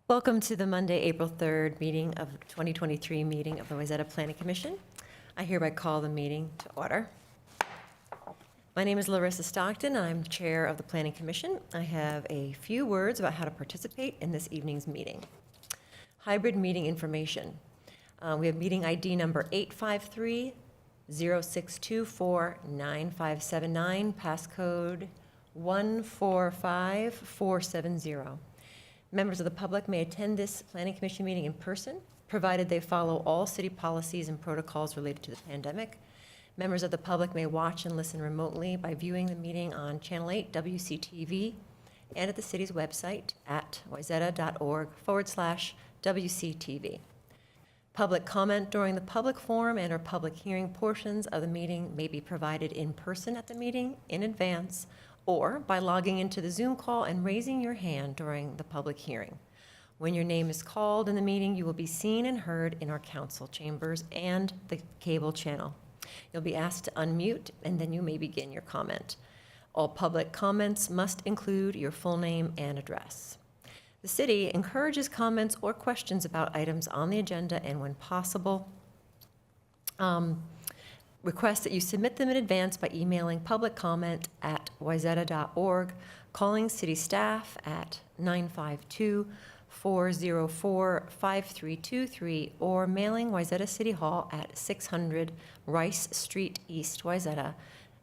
Welcome to the Monday, April 3rd meeting of 2023 meeting of the Wayzata Planning Commission. I hereby call the meeting to order. My name is Larissa Stockton, and I'm Chair of the Planning Commission. I have a few words about how to participate in this evening's meeting. Hybrid meeting information. We have meeting ID number 853-0624-9579, passcode 145470. Members of the public may attend this Planning Commission meeting in person, provided they follow all city policies and protocols related to the pandemic. Members of the public may watch and listen remotely by viewing the meeting on Channel 8 WCTV and at the city's website at wayzata.org/WCTV. Public comment during the public forum and/or public hearing portions of the meeting may be provided in person at the meeting in advance or by logging into the Zoom call and raising your hand during the public hearing. When your name is called in the meeting, you will be seen and heard in our council chambers and the cable channel. You'll be asked to unmute, and then you may begin your comment. All public comments must include your full name and address. The city encourages comments or questions about items on the agenda, and when possible, request that you submit them in advance by emailing publiccomment@wayzata.org, calling city staff at 952-404-5323, or mailing Wayzata City Hall at 600 Rice Street East, Wayzata,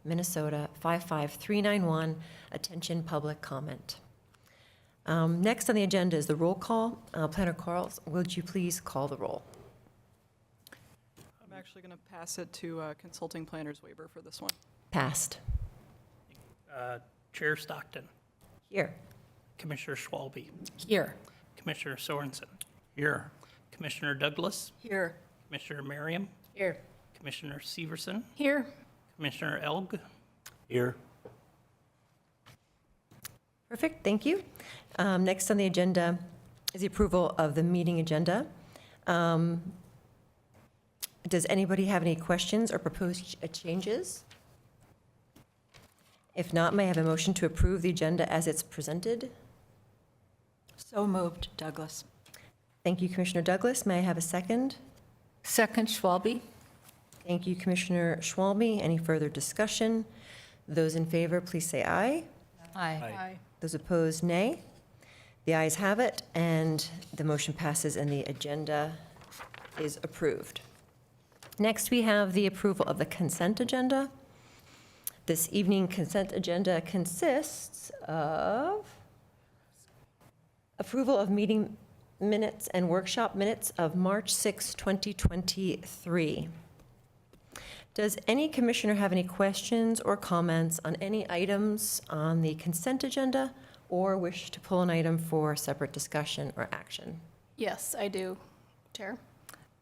Minnesota 55391. Attention, public comment. Next on the agenda is the roll call. Planner Carls, would you please call the roll? I'm actually going to pass it to consulting planner's waiver for this one. Passed. Chair Stockton. Here. Commissioner Schwalbe. Here. Commissioner Sorensen. Here. Commissioner Douglas. Here. Commissioner Merriam. Here. Commissioner Severson. Here. Commissioner Elg. Here. Perfect, thank you. Next on the agenda is the approval of the meeting agenda. Does anybody have any questions or proposed changes? If not, may I have a motion to approve the agenda as it's presented? So moved, Douglas. Thank you, Commissioner Douglas. May I have a second? Second, Schwalbe. Thank you, Commissioner Schwalbe. Any further discussion? Those in favor, please say aye. Aye. Those opposed, nay. The ayes have it, and the motion passes and the agenda is approved. Next, we have the approval of the consent agenda. This evening consent agenda consists of approval of meeting minutes and workshop minutes of March 6, 2023. Does any commissioner have any questions or comments on any items on the consent agenda or wish to pull an item for separate discussion or action? Yes, I do, Chair.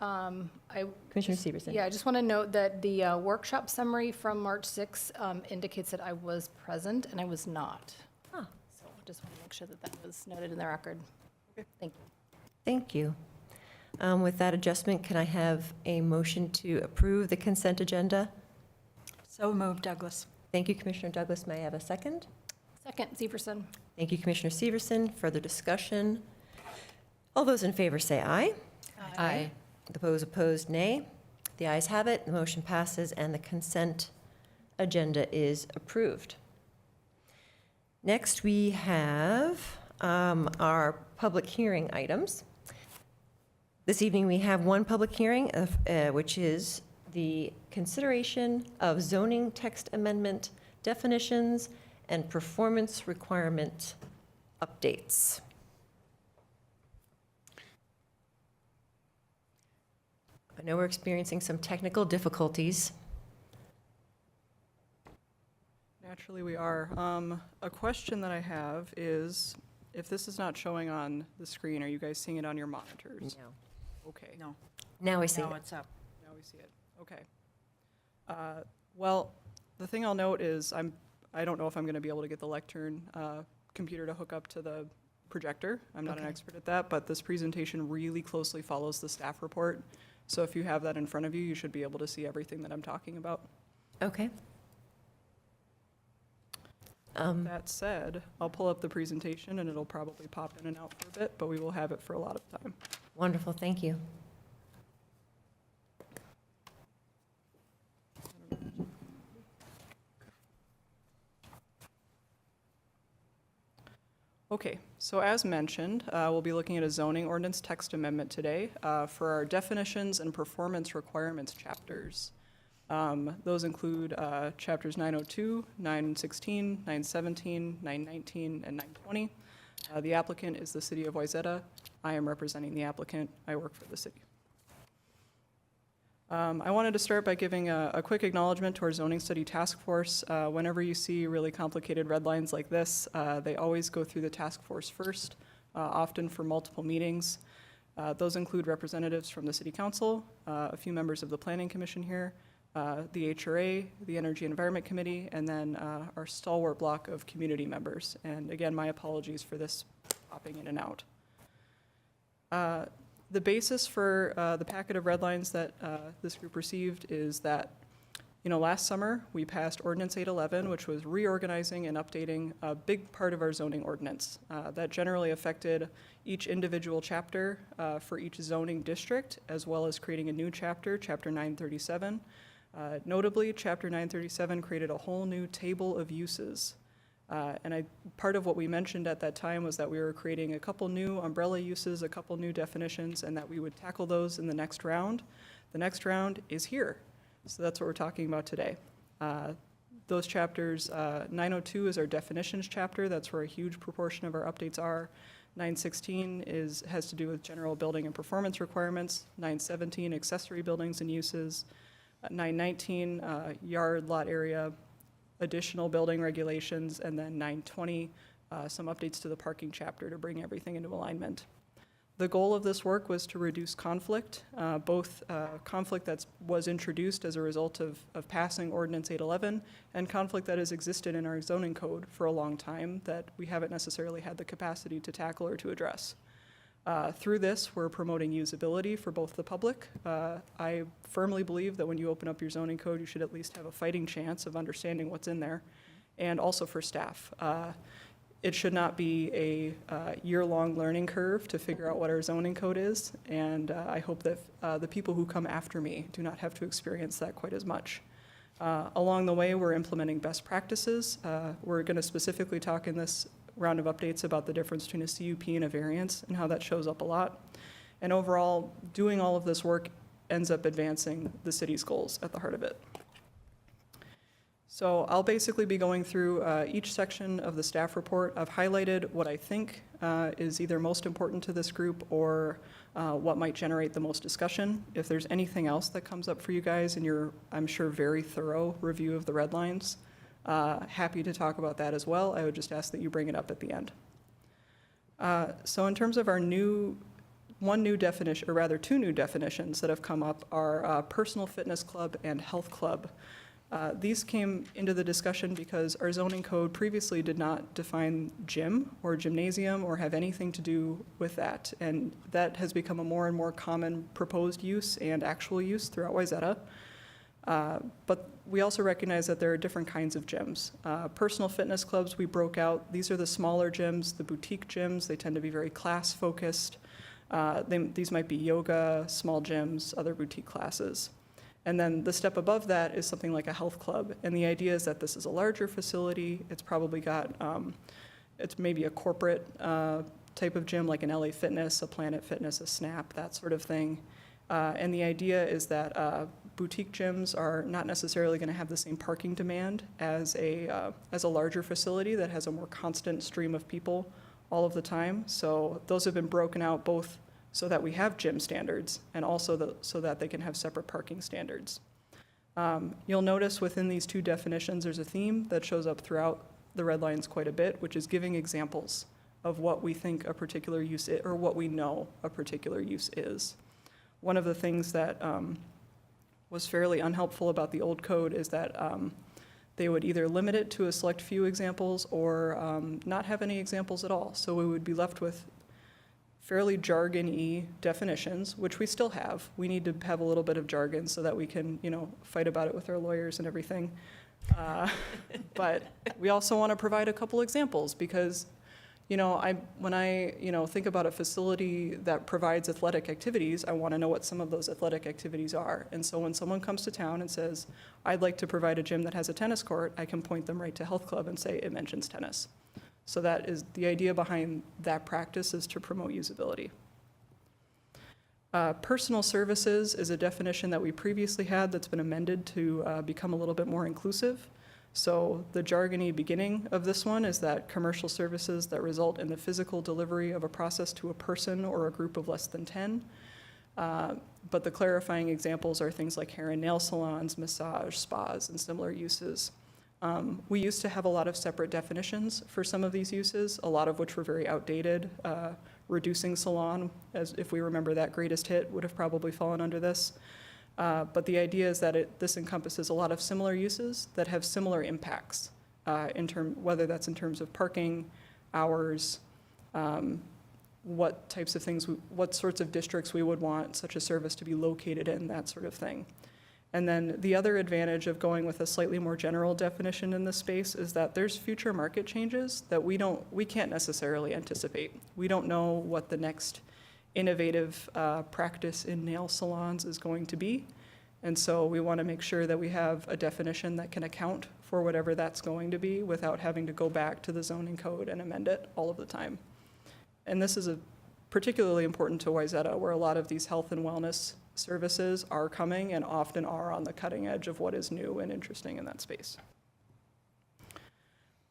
Commissioner Severson. Yeah, I just want to note that the workshop summary from March 6 indicates that I was present and I was not. Huh. So I just want to make sure that that was noted in the record. Okay. Thank you. Thank you. With that adjustment, can I have a motion to approve the consent agenda? So moved, Douglas. Thank you, Commissioner Douglas. May I have a second? Second, Severson. Thank you, Commissioner Severson. Further discussion? All those in favor say aye. Aye. Those opposed, nay. The ayes have it. The motion passes, and the consent agenda is approved. Next, we have our public hearing items. This evening, we have one public hearing, which is the consideration of zoning text amendment definitions and performance requirement updates. I know we're experiencing some technical difficulties. Naturally, we are. A question that I have is, if this is not showing on the screen, are you guys seeing it on your monitors? No. Okay. No. Now I see Now it. it's up. Now we see it. Okay. Well, the thing I'll note is I don't know if I'm going to be able to get the lectern computer to hook up to the projector. I'm not an Okay. expert at that, but this presentation really closely follows the staff report. So if you have that in front of you, you should be able to see everything that I'm talking about. Okay. That said, I'll pull up the presentation and it'll probably pop in and out for a bit, but we will have it for a lot of time. Wonderful, thank you. Okay, so as mentioned, we'll be looking at a zoning ordinance text amendment today for our definitions and performance requirements chapters. Those include chapters 902, 916, 917, 919, and 920. The applicant is the city of Wayzata. I am representing the applicant. I work for the city. I wanted to start by giving a quick acknowledgement to our zoning study task force. Whenever you see really complicated red lines like this, they always go through the task force first, often for multiple meetings. Those include representatives from the city council, a few members of the planning commission here, the HRA, the Energy and Environment Committee, and then our stalwart block of community members. And again, my apologies for this popping in and out. The basis for the packet of red lines that this group received is that, last summer we passed Ordinance 811, which was reorganizing and updating a big part of our zoning ordinance that generally affected each individual chapter for each zoning district, as well as creating a new chapter, Chapter 937. Notably, Chapter 937 created a whole new table of uses. Part of what we mentioned at that time was that we were creating a couple new umbrella uses, a couple new definitions, and that we would tackle those in the next round. The next round is here. So that's what we're talking about today. Those chapters, 902 is our definitions chapter. That's where a huge proportion of our updates are. 916 has to do with general building and performance requirements. 917, accessory buildings and uses. 919, yard, lot area, additional building regulations, and then 920, some updates to the parking chapter to bring everything into alignment. The goal of this work was to reduce conflict, both conflict that was introduced as a result of passing Ordinance 811 and conflict that has existed in our zoning code for a long time that we haven't necessarily had the capacity to tackle or to address. Through this, we're promoting usability for both the public. I firmly believe that when you open up your zoning code, you should at least have a fighting chance of understanding what's in there, and also for staff. It should not be a year-long learning curve to figure out what our zoning code is, and I hope that the people who come after me do not have to experience that quite as much. Along the way, we're implementing best practices. We're going to specifically talk in this round of updates about the difference between a CUP and a variance and how that shows up a lot. And overall, doing all of this work ends up advancing the city's goals at the heart of it. So I'll basically be going through each section of the staff report. I've highlighted what I think is either most important to this group or what might generate the most discussion. If there's anything else that comes up for you guys in your, I'm sure, very thorough review of the red lines, happy to talk about that as well. I would just ask that you bring it up at the end. So in terms of our two new definitions that have come up are personal fitness club and health club. These came into the discussion because our zoning code previously did not define gym or gymnasium or have anything to do with that. And that has become a more and more common proposed use and actual use throughout Wayzata. But we also recognize that there are different kinds of gyms. Personal fitness clubs, we broke out. These are the smaller gyms, the boutique gyms. They tend to be very class-focused. These might be yoga, small gyms, other boutique classes. And then the step above that is something like a health club. And the idea is that this is a larger facility. It's probably got, it's maybe a corporate type of gym, like an LA Fitness, a Planet Fitness, a Snap, that sort of thing. And the idea is that boutique gyms are not necessarily going to have the same parking demand as a larger facility that has a more constant stream of people all of the time. So those have been broken out both so that we have gym standards and also so that they can have separate parking standards. You'll notice within these two definitions there's a theme that shows up throughout the red lines quite a bit, which is giving examples of what we think a particular use is, or what we know a particular use is. One of the things that was fairly unhelpful about the old code is that they would either limit it to a select few examples or not have any examples at all. So we would be left with fairly jargon-y definitions, which we still have. We need to have a little bit of jargon so that we can, fight about it with our lawyers and everything. But we also want to provide a couple examples because, when I think about a facility that provides athletic activities, I want to know what some of those athletic activities are. And so when someone comes to town and says, I'd like to provide a gym that has a tennis court, I can point them right to Health Club and say, it mentions tennis. So that is the idea behind that practice, is to promote usability. Personal services is a definition that we previously had that's been amended to become a little bit more inclusive. So the jargony beginning of this one is that commercial services that result in the physical delivery of a process to a person or a group of less than 10. But the clarifying examples are things like hair and nail salons, massage, spas, and similar uses. We used to have a lot of separate definitions for some of these uses, a lot of which were very outdated. Reducing salon, as if we remember that greatest hit, would have probably fallen under this. But the idea is that this encompasses a lot of similar uses that have similar impacts, whether that's in terms of parking, hours, what types of things, what sorts of districts we would want such a service to be located in, that sort of thing. And then the other advantage of going with a slightly more general definition in this space is that there's future market changes that we can't necessarily anticipate. We don't know what the next innovative practice in nail salons is going to be. And so we want to make sure that we have a definition that can account for whatever that's going to be without having to go back to the zoning code and amend it all of the time. And this is particularly important to Wayzata, where a lot of these health and wellness services are coming and often are on the cutting edge of what is new and interesting in that space.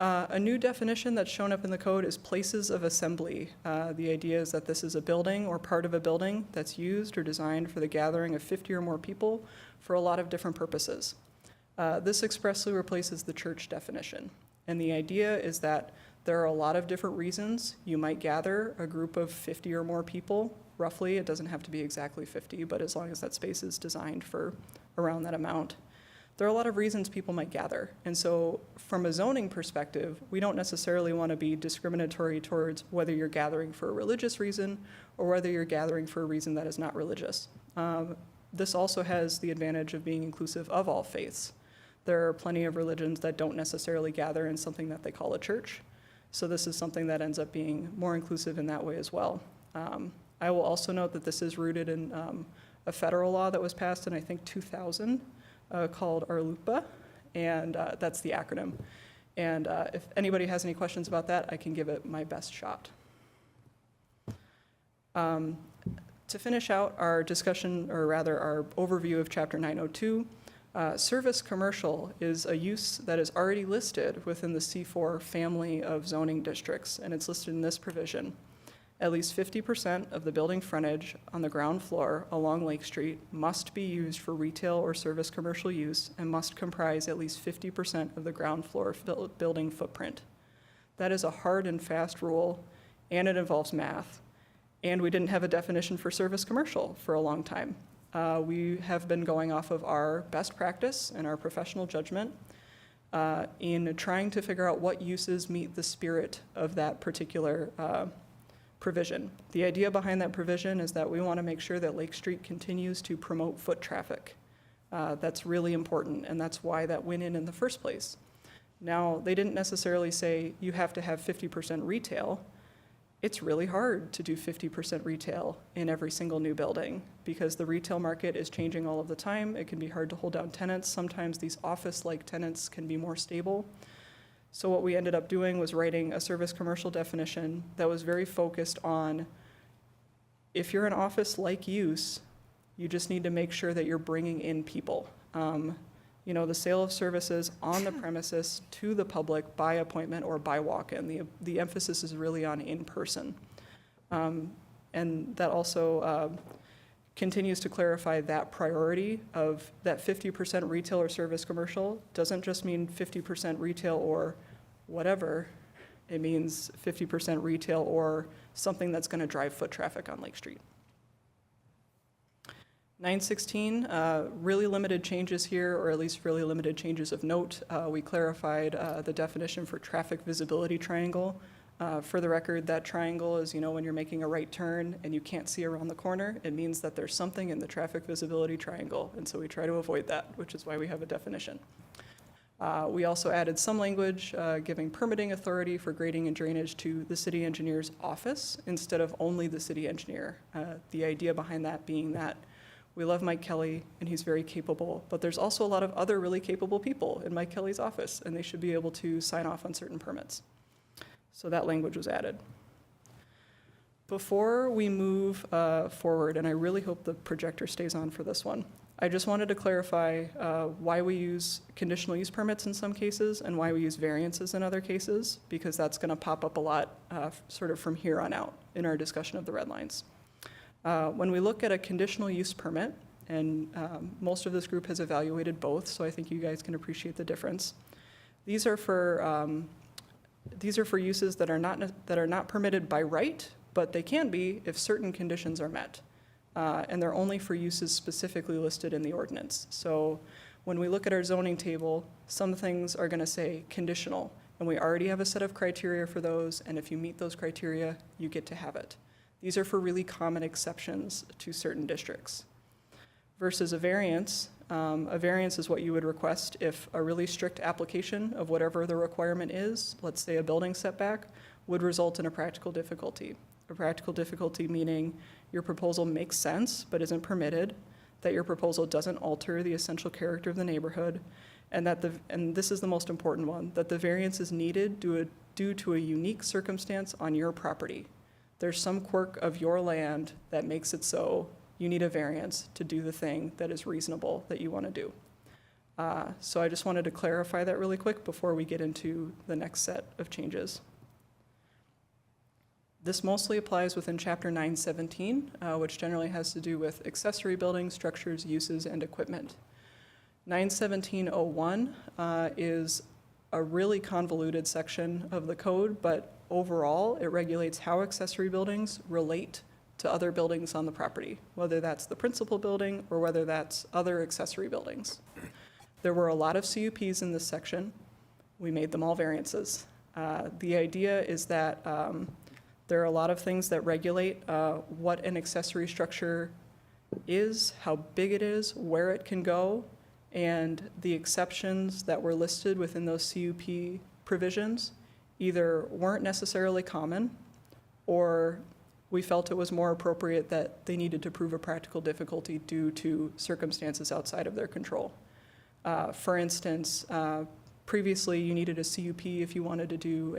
A new definition that's shown up in the code is places of assembly. The idea is that this is a building or part of a building that's used or designed for the gathering of 50 or more people for a lot of different purposes. This expressly replaces the church definition. And the idea is that there are a lot of different reasons you might gather a group of 50 or more people, roughly. It doesn't have to be exactly 50, but as long as that space is designed for around that amount. There are a lot of reasons people might gather. And so from a zoning perspective, we don't necessarily want to be discriminatory towards whether you're gathering for a religious reason or whether you're gathering for a reason that is not religious. This also has the advantage of being inclusive of all faiths. There are plenty of religions that don't necessarily gather in something that they call a church. So this is something that ends up being more inclusive in that way as well. I will also note that this is rooted in a federal law that was passed in, I think, 2000, called ARLUPA, and that's the acronym. And if anybody has any questions about that, I can give it my best shot. To finish out our discussion, or rather our overview of Chapter 902, service commercial is a use that is already listed within the C4 family of zoning districts, and it's listed in this provision. At least 50% of the building frontage on the ground floor along Lake Street must be used for retail or service commercial use and must comprise at least 50% of the ground floor building footprint. That is a hard and fast rule, and it involves math. And we didn't have a definition for service commercial for a long time. We have been going off of our best practice and our professional judgment in trying to figure out what uses meet the spirit of that particular provision. The idea behind that provision is that we want to make sure that Lake Street continues to promote foot traffic. That's really important, and that's why that went in the first place. Now, they didn't necessarily say you have to have 50% retail. It's really hard to do 50% retail in every single new building because the retail market is changing all of the time. It can be hard to hold down tenants. Sometimes these office-like tenants can be more stable. So what we ended up doing was writing a service commercial definition that was very focused on, if you're an office-like use, you just need to make sure that you're bringing in people. The sale of services on the premises to the public by appointment or by walk-in. The emphasis is really on in-person. And that also continues to clarify that priority of that 50% retail or service commercial doesn't just mean 50% retail or whatever. It means 50% retail or something that's going to drive foot traffic on Lake Street. 916, really limited changes here, or at least really limited changes of note. We clarified the definition for traffic visibility triangle. For the record, that triangle is, when you're making a right turn and you can't see around the corner, it means that there's something in the traffic visibility triangle. And so we try to avoid that, which is why we have a definition. We also added some language giving permitting authority for grading and drainage to the city engineer's office instead of only the city engineer. The idea behind that being that we love Mike Kelly and he's very capable, but there's also a lot of other really capable people in Mike Kelly's office and they should be able to sign off on certain permits. So that language was added. Before we move forward, and I really hope the projector stays on for this one, I just wanted to clarify why we use conditional use permits in some cases and why we use variances in other cases, because that's going to pop up a lot sort of from here on out in our discussion of the red lines. When we look at a conditional use permit, and most of this group has evaluated both, so I think you guys can appreciate the difference. These are for uses that are not permitted by right, but they can be if certain conditions are met. And they're only for uses specifically listed in the ordinance. So when we look at our zoning table, some things are going to say conditional, and we already have a set of criteria for those, and if you meet those criteria, you get to have it. These are for really common exceptions to certain districts. Versus a variance is what you would request if a really strict application of whatever the requirement is, let's say a building setback, would result in a practical difficulty. A practical difficulty meaning your proposal makes sense but isn't permitted, that your proposal doesn't alter the essential character of the neighborhood, and this is the most important one, that the variance is needed due to a unique circumstance on your property. There's some quirk of your land that makes it so you need a variance to do the thing that is reasonable that you want to do. So I just wanted to clarify that really quick before we get into the next set of changes. This mostly applies within Chapter 917, which generally has to do with accessory buildings, structures, uses, and equipment. 917.01 is a really convoluted section of the code, but overall, it regulates how accessory buildings relate to other buildings on the property, whether that's the principal building or whether that's other accessory buildings. There were a lot of CUPs in this section. We made them all variances. The idea is that there are a lot of things that regulate what an accessory structure is, how big it is, where it can go, and the exceptions that were listed within those CUP provisions either weren't necessarily common, or we felt it was more appropriate that they needed to prove a practical difficulty due to circumstances outside of their control. For instance, previously you needed a CUP if you wanted to do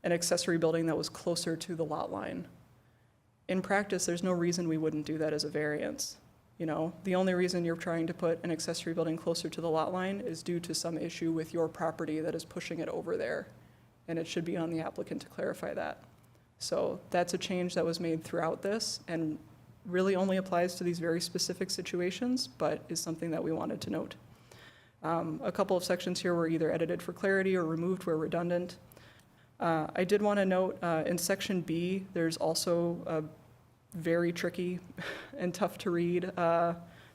an accessory building that was closer to the lot line. In practice, there's no reason we wouldn't do that as a variance. You know, the only reason you're trying to put an accessory building closer to the lot line is due to some issue with your property that is pushing it over there. And it should be on the applicant to clarify that. So that's a change that was made throughout this and really only applies to these very specific situations, but is something that we wanted to note. A couple of sections here were either edited for clarity or removed where redundant. I did want to note in section B, there's also a very tricky and tough to read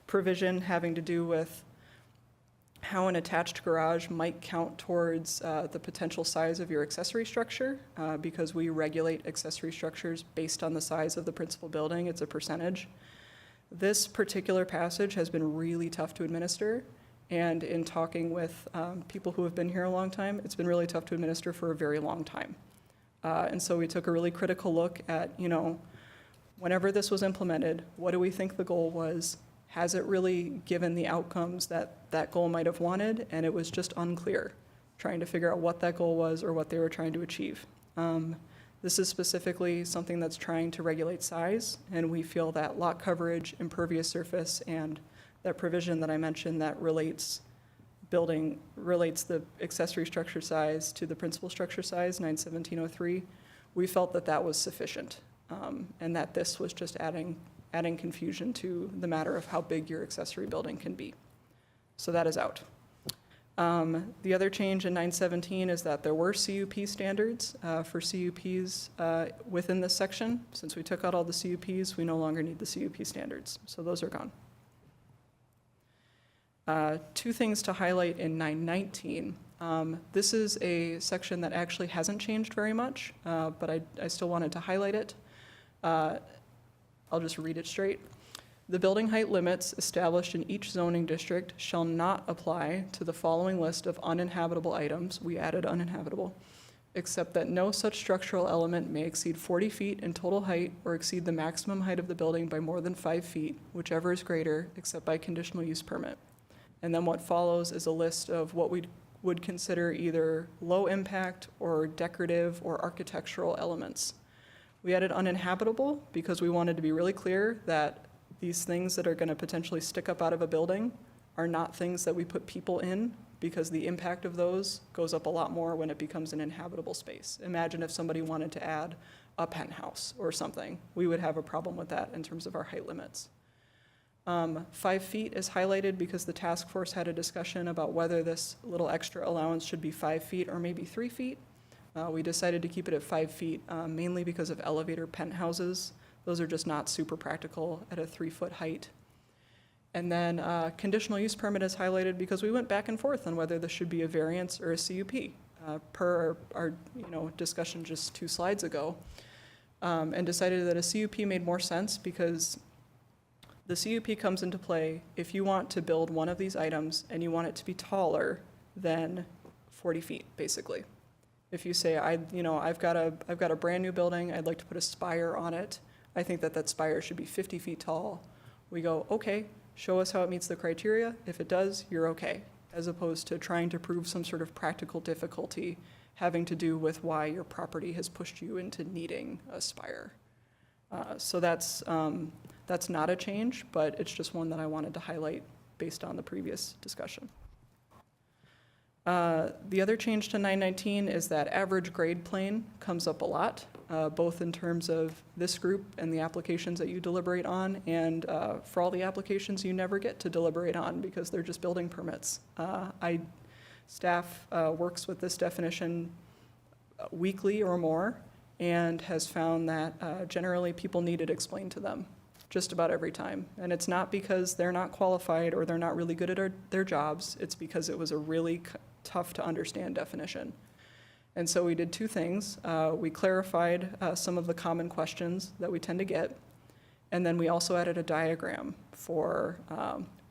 provision having to do with how an attached garage might count towards the potential size of your accessory structure, because we regulate accessory structures based on the size of the principal building. It's a percentage. This particular passage has been really tough to administer, and in talking with people who have been here a long time, it's been really tough to administer for a very long time. And so we took a really critical look at, you know, whenever this was implemented, what do we think the goal was? Has it really given the outcomes that that goal might have wanted? And it was just unclear, trying to figure out what that goal was or what they were trying to achieve. This is specifically something that's trying to regulate size, and we feel that lot coverage, impervious surface, and that provision that I mentioned that relates the accessory structure size to the principal structure size, 917.03, we felt that that was sufficient, and that this was just adding confusion to the matter of how big your accessory building can be. So that is out. The other change in 917 is that there were CUP standards for CUPs within this section. Since we took out all the CUPs, we no longer need the CUP standards. So those are gone. Two things to highlight in 919. This is a section that actually hasn't changed very much, but I still wanted to highlight it. I'll just read it straight. The building height limits established in each zoning district shall not apply to the following list of uninhabitable items. We added uninhabitable, except that no such structural element may exceed 40 feet in total height or exceed the maximum height of the building by more than 5 feet, whichever is greater, except by conditional use permit. And then what follows is a list of what we would consider either low impact or decorative or architectural elements. We added uninhabitable because we wanted to be really clear that these things that are going to potentially stick up out of a building are not things that we put people in, because the impact of those goes up a lot more when it becomes an inhabitable space. Imagine if somebody wanted to add a penthouse or something. We would have a problem with that in terms of our height limits. 5 feet is highlighted because the task force had a discussion about whether this little extra allowance should be 5 feet or maybe 3 feet. We decided to keep it at 5 feet, mainly because of elevator penthouses. Those are just not super practical at a 3-foot height. And then conditional use permit is highlighted because we went back and forth on whether this should be a variance or a CUP, per our discussion just 2 slides ago, and decided that a CUP made more sense because the CUP comes into play if you want to build one of these items and you want it to be taller than 40 feet, basically. If you say, I've got a brand new building, I'd like to put a spire on it, I think that spire should be 50 feet tall. We go, okay, show us how it meets the criteria. If it does, you're okay, as opposed to trying to prove some sort of practical difficulty having to do with why your property has pushed you into needing a spire. So that's not a change, but it's just one that I wanted to highlight based on the previous discussion. The other change to 919 is that average grade plane comes up a lot, both in terms of this group and the applications that you deliberate on, and for all the applications you never get to deliberate on because they're just building permits. Staff works with this definition weekly or more and has found that generally people need it explained to them just about every time. And it's not because they're not qualified or they're not really good at their jobs, it's because it was a really tough to understand definition. And so we did 2 things. We clarified some of the common questions that we tend to get, and then we also added a diagram for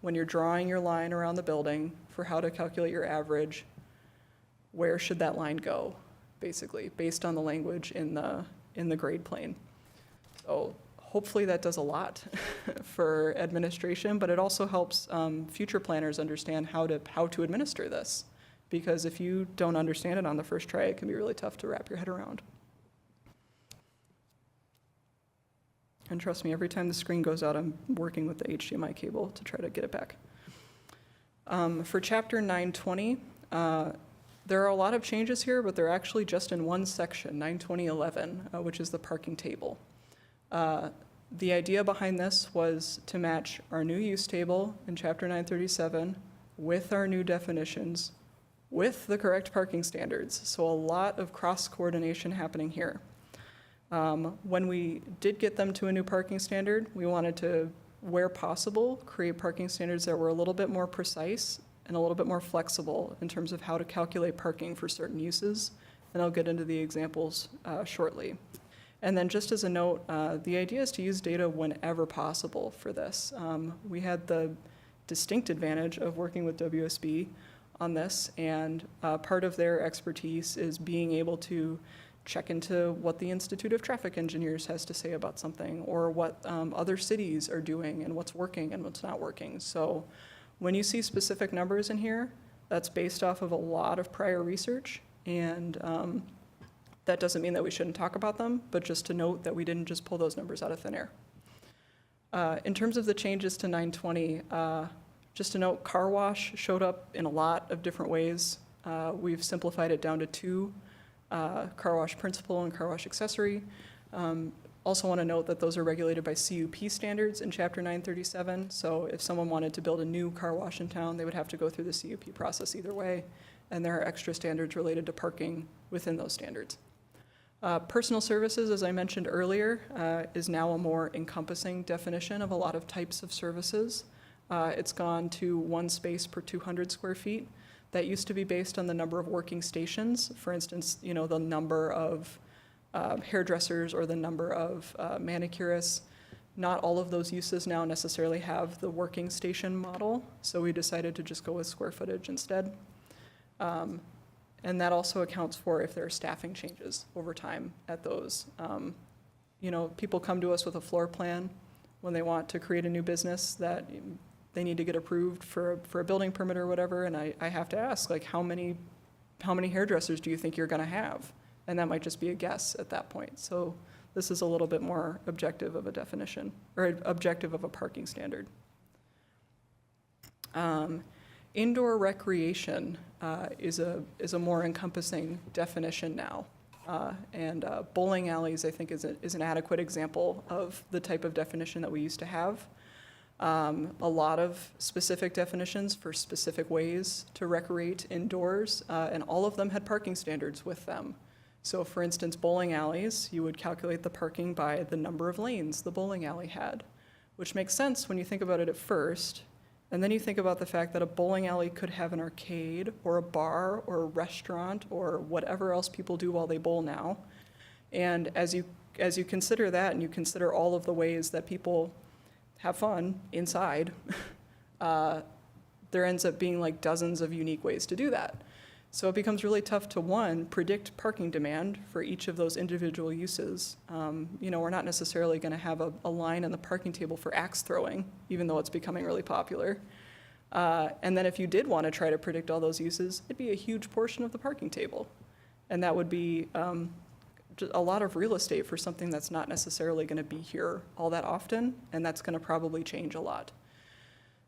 when you're drawing your line around the building for how to calculate your average, where should that line go, basically, based on the language in the grade plane. So hopefully that does a lot for administration, but it also helps future planners understand how to administer this. Because if you don't understand it on the first try, it can be really tough to wrap your head around. And trust me, every time the screen goes out, I'm working with the HDMI cable to try to get it back. For Chapter 920, there are a lot of changes here, but they're actually just in one section, 920.11, which is the parking table. The idea behind this was to match our new use table in Chapter 937 with our new definitions, with the correct parking standards. So a lot of cross-coordination happening here. When we did get them to a new parking standard, we wanted to, where possible, create parking standards that were a little bit more precise and a little bit more flexible in terms of how to calculate parking for certain uses. And I'll get into the examples shortly. And then just as a note, the idea is to use data whenever possible for this. We had the distinct advantage of working with WSB on this, and part of their expertise is being able to check into what the Institute of Traffic Engineers has to say about something, or what other cities are doing and what's working and what's not working. So when you see specific numbers in here, that's based off of a lot of prior research, and that doesn't mean that we shouldn't talk about them, but just to note that we didn't just pull those numbers out of thin air. In terms of the changes to 920, just to note, car wash showed up in a lot of different ways. We've simplified it down to 2, car wash principal and car wash accessory. Also want to note that those are regulated by CUP standards in Chapter 937. So if someone wanted to build a new car wash in town, they would have to go through the CUP process either way. And there are extra standards related to parking within those standards. Personal services, as I mentioned earlier, is now a more encompassing definition of a lot of types of services. It's gone to 1 space per 200 square feet. That used to be based on the number of working stations. For instance, the number of hairdressers or the number of manicurists. Not all of those uses now necessarily have the working station model, so we decided to just go with square footage instead. And that also accounts for if there are staffing changes over time at those. You know, people come to us with a floor plan when they want to create a new business that they need to get approved for a building permit or whatever, and I have to ask, like, how many hairdressers do you think you're gonna have? And that might just be a guess at that point. So this is a little bit more objective of a definition, or objective of a parking standard. Indoor recreation is a more encompassing definition now. And bowling alleys, I think, is an adequate example of the type of definition that we used to have. A lot of specific definitions for specific ways to recreate indoors, and all of them had parking standards with them. So for instance, bowling alleys, you would calculate the parking by the number of lanes the bowling alley had, which makes sense when you think about it at first. And then you think about the fact that a bowling alley could have an arcade or a bar or a restaurant or whatever else people do while they bowl now. And as you consider that, and you consider all of the ways that people have fun inside, there ends up being like dozens of unique ways to do that. So it becomes really tough to, one, predict parking demand for each of those individual uses. You know, we're not necessarily going to have a line in the parking table for axe throwing, even though it's becoming really popular. And then if you did want to try to predict all those uses, it'd be a huge portion of the parking table. And that would be just a lot of real estate for something that's not necessarily going to be here all that often, and that's going to probably change a lot.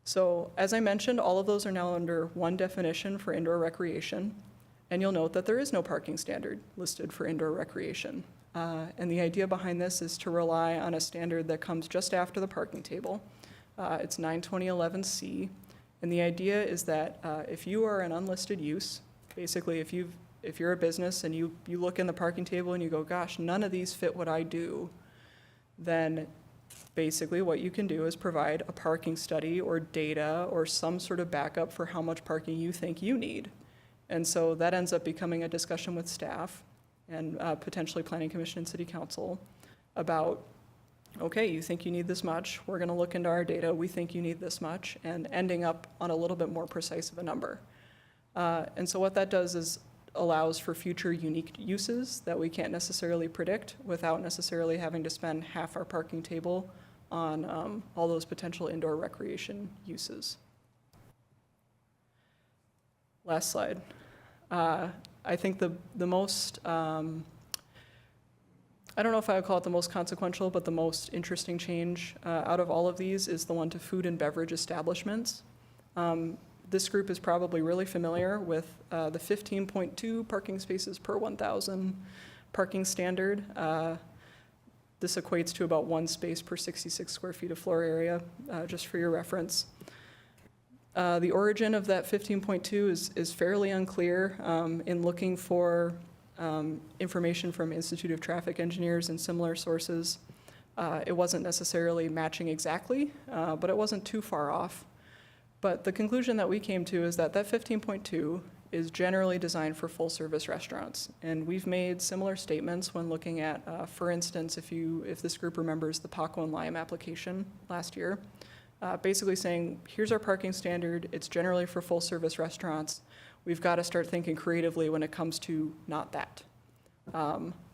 So as I mentioned, all of those are now under one definition for indoor recreation, and you'll note that there is no parking standard listed for indoor recreation. And the idea behind this is to rely on a standard that comes just after the parking table. It's 92011C, and the idea is that if you are an unlisted use, basically if you're a business and you look in the parking table and you go, gosh, none of these fit what I do, then basically what you can do is provide a parking study or data or some sort of backup for how much parking you think you need. And so that ends up becoming a discussion with staff and potentially Planning Commission and City Council about, okay, you think you need this much, we're gonna look into our data, we think you need this much, and ending up on a little bit more precise of a number. And so what that does is allows for future unique uses that we can't necessarily predict without necessarily having to spend half our parking table on all those potential indoor recreation uses. Last slide. I think the most, I don't know if I would call it the most consequential, but the most interesting change out of all of these is the one to food and beverage establishments. This group is probably really familiar with the 15.2 parking spaces per 1,000 parking standard. This equates to about 1 space per 66 square feet of floor area, just for your reference. The origin of that 15.2 is fairly unclear. In looking for information from Institute of Traffic Engineers and similar sources, it wasn't necessarily matching exactly, but it wasn't too far off. But the conclusion that we came to is that 15.2 is generally designed for full-service restaurants. And we've made similar statements when looking at, for instance, if this group remembers the Paco and Lime application last year, basically saying, here's our parking standard, it's generally for full-service restaurants. We've got to start thinking creatively when it comes to not that.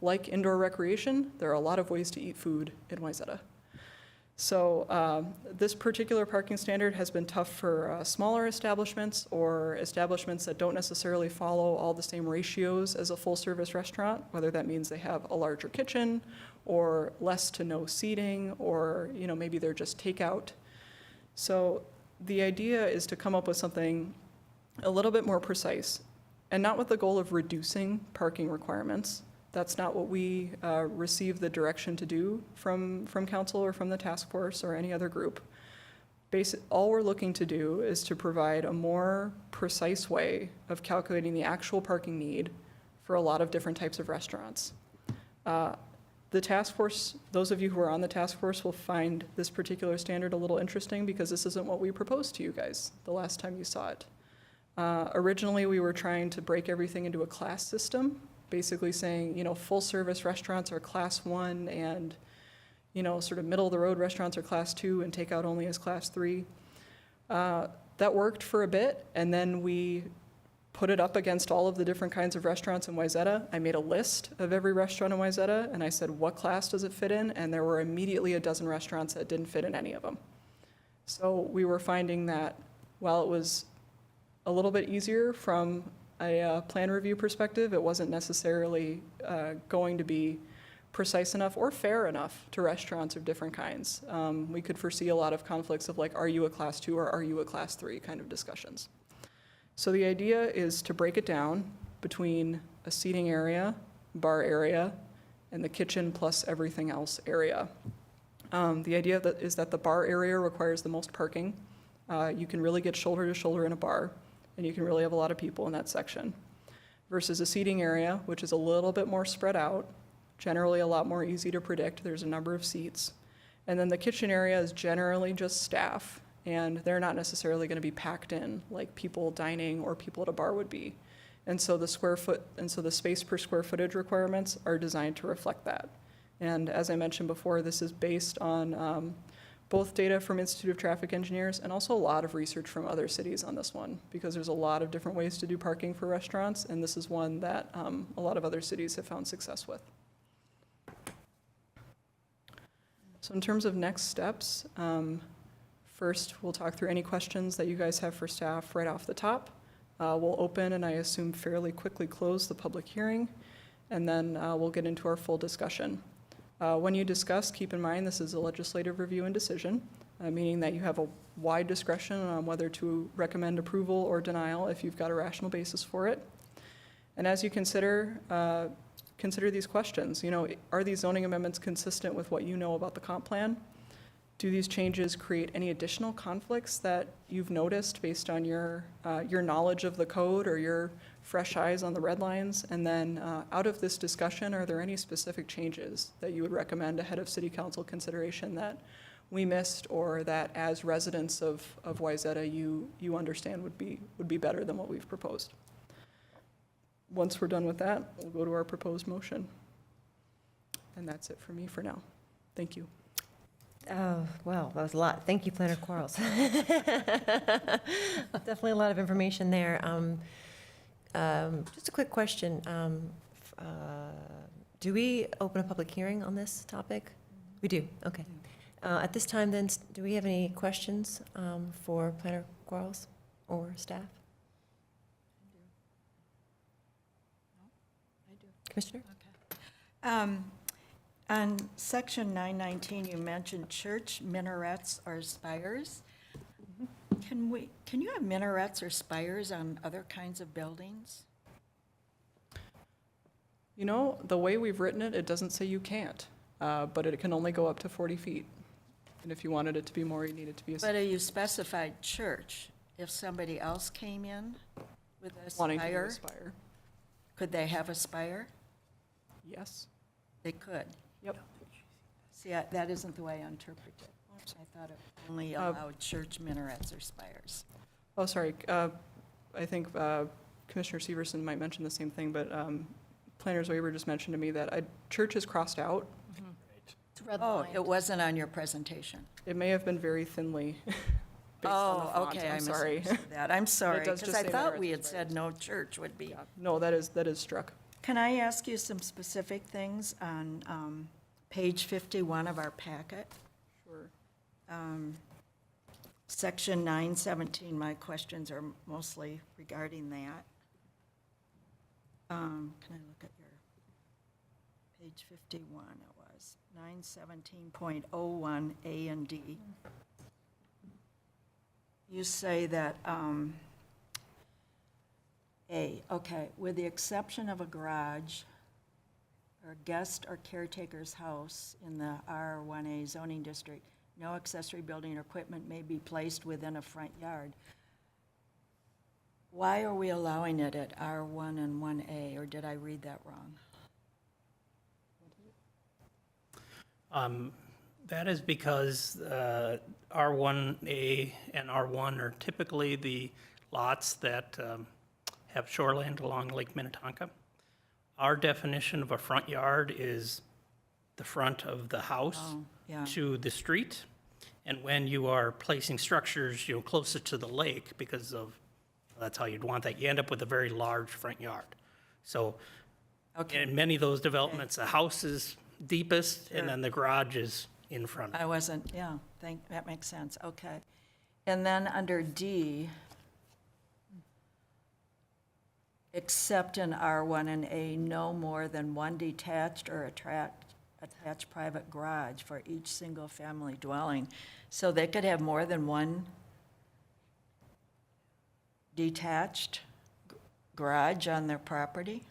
Like indoor recreation, there are a lot of ways to eat food in Wayzata. So this particular parking standard has been tough for smaller establishments or establishments that don't necessarily follow all the same ratios as a full-service restaurant, whether that means they have a larger kitchen or less to no seating, or maybe they're just takeout. So the idea is to come up with something a little bit more precise, and not with the goal of reducing parking requirements. That's not what we receive the direction to do from council or from the task force or any other group. All we're looking to do is to provide a more precise way of calculating the actual parking need for a lot of different types of restaurants. The task force, those of you who are on the task force will find this particular standard a little interesting because this isn't what we proposed to you guys the last time you saw it. Originally, we were trying to break everything into a class system, basically saying, full service restaurants are class 1 and, sort of middle-of-the-road restaurants are Class 2 and takeout only is Class 3. That worked for a bit, and then we put it up against all of the different kinds of restaurants in Wayzata. I made a list of every restaurant in Wayzata, and I said, what class does it fit in? And there were immediately a dozen restaurants that didn't fit in any of them. So we were finding that while it was a little bit easier from a plan review perspective, it wasn't necessarily going to be precise enough or fair enough to restaurants of different kinds. We could foresee a lot of conflicts of like, are you a Class 2 or are you a Class 3 kind of discussions. So the idea is to break it down between a seating area, bar area, and the kitchen plus everything else area. The idea is that the bar area requires the most parking. You can really get shoulder to shoulder in a bar, and you can really have a lot of people in that section. Versus a seating area, which is a little bit more spread out, generally a lot more easy to predict. There's a number of seats. And then the kitchen area is generally just staff, and they're not necessarily going to be packed in like people dining or people at a bar would be. And so the space per square footage requirements are designed to reflect that. And as I mentioned before, this is based on both data from Institute of Traffic Engineers and also a lot of research from other cities on this one, because there's a lot of different ways to do parking for restaurants, and this is one that a lot of other cities have found success with. So in terms of next steps, first we'll talk through any questions that you guys have for staff right off the top. We'll open and I assume fairly quickly close the public hearing, and then we'll get into our full discussion. When you discuss, keep in mind this is a legislative review and decision, meaning that you have a wide discretion on whether to recommend approval or denial if you've got a rational basis for it. And as you consider these questions, are these zoning amendments consistent with what you know about the comp plan? Do these changes create any additional conflicts that you've noticed based on your knowledge of the code or your fresh eyes on the red lines? And then out of this discussion, are there any specific changes that you would recommend ahead of City Council consideration that we missed, or that as residents of Wayzata you understand would be better than what we've proposed? Once we're done with that, we'll go to our proposed motion. And that's it for me for now. Thank you. Oh, well, that was a lot. Thank you, Planner Quarles. Definitely a lot of information there. Just a quick question. Do we open a public hearing on this topic? We do, okay. At this time then, do we have any questions for Planner Quarles or staff? Commissioner? On section 919, you mentioned church minarets or spires. Can you have minarets or spires on other kinds of buildings? The way we've written it, it doesn't say you can't, but it can only go up to 40 feet. And if you wanted it to be more, you need it to be a But you specified church. If somebody else came in with a wanting to do a spire, spire. could they have a spire? Yes. They could. Yep. See, that isn't the way I interpreted it. I thought it only allowed church minarets or spires. Oh, sorry. I think Commissioner Severson might mention the same thing, but Planner's waiver just mentioned to me that church is crossed out. It's red Oh, line. it wasn't on your presentation. It may have been very thinly based on the Oh, font. okay, I I'm sorry. misunderstood that. I'm sorry, does because just I say thought minarets we or had said no church would be. Yeah. No, that is struck. Can I ask you some specific things on page 51 of our packet? Sure. Section 917, my questions are mostly regarding that. Can I look at your, page 51 it was, 917.01 A and D. You say that, okay, with the exception of a garage or a guest or caretaker's house in the R1A zoning district, no accessory building or equipment may be placed within a front yard. Why are we allowing it at R1 and 1A, or did I read that wrong? That is because R1A and R1 are typically the lots that have shoreland along Lake Minnetonka. Our definition of a front yard is the front of the house Oh, yeah. to the street. And when you are placing structures, closer to the lake, because of, that's how you'd want that, you end up with a very large front yard. So Okay, in many of those developments, the house is deepest, Sure. and then the garage is in front. I wasn't, yeah, that makes sense, okay. And then under D, except in R1 and A, no more than one detached or attached private garage for each single-family dwelling. So they could have more than one detached garage on their property?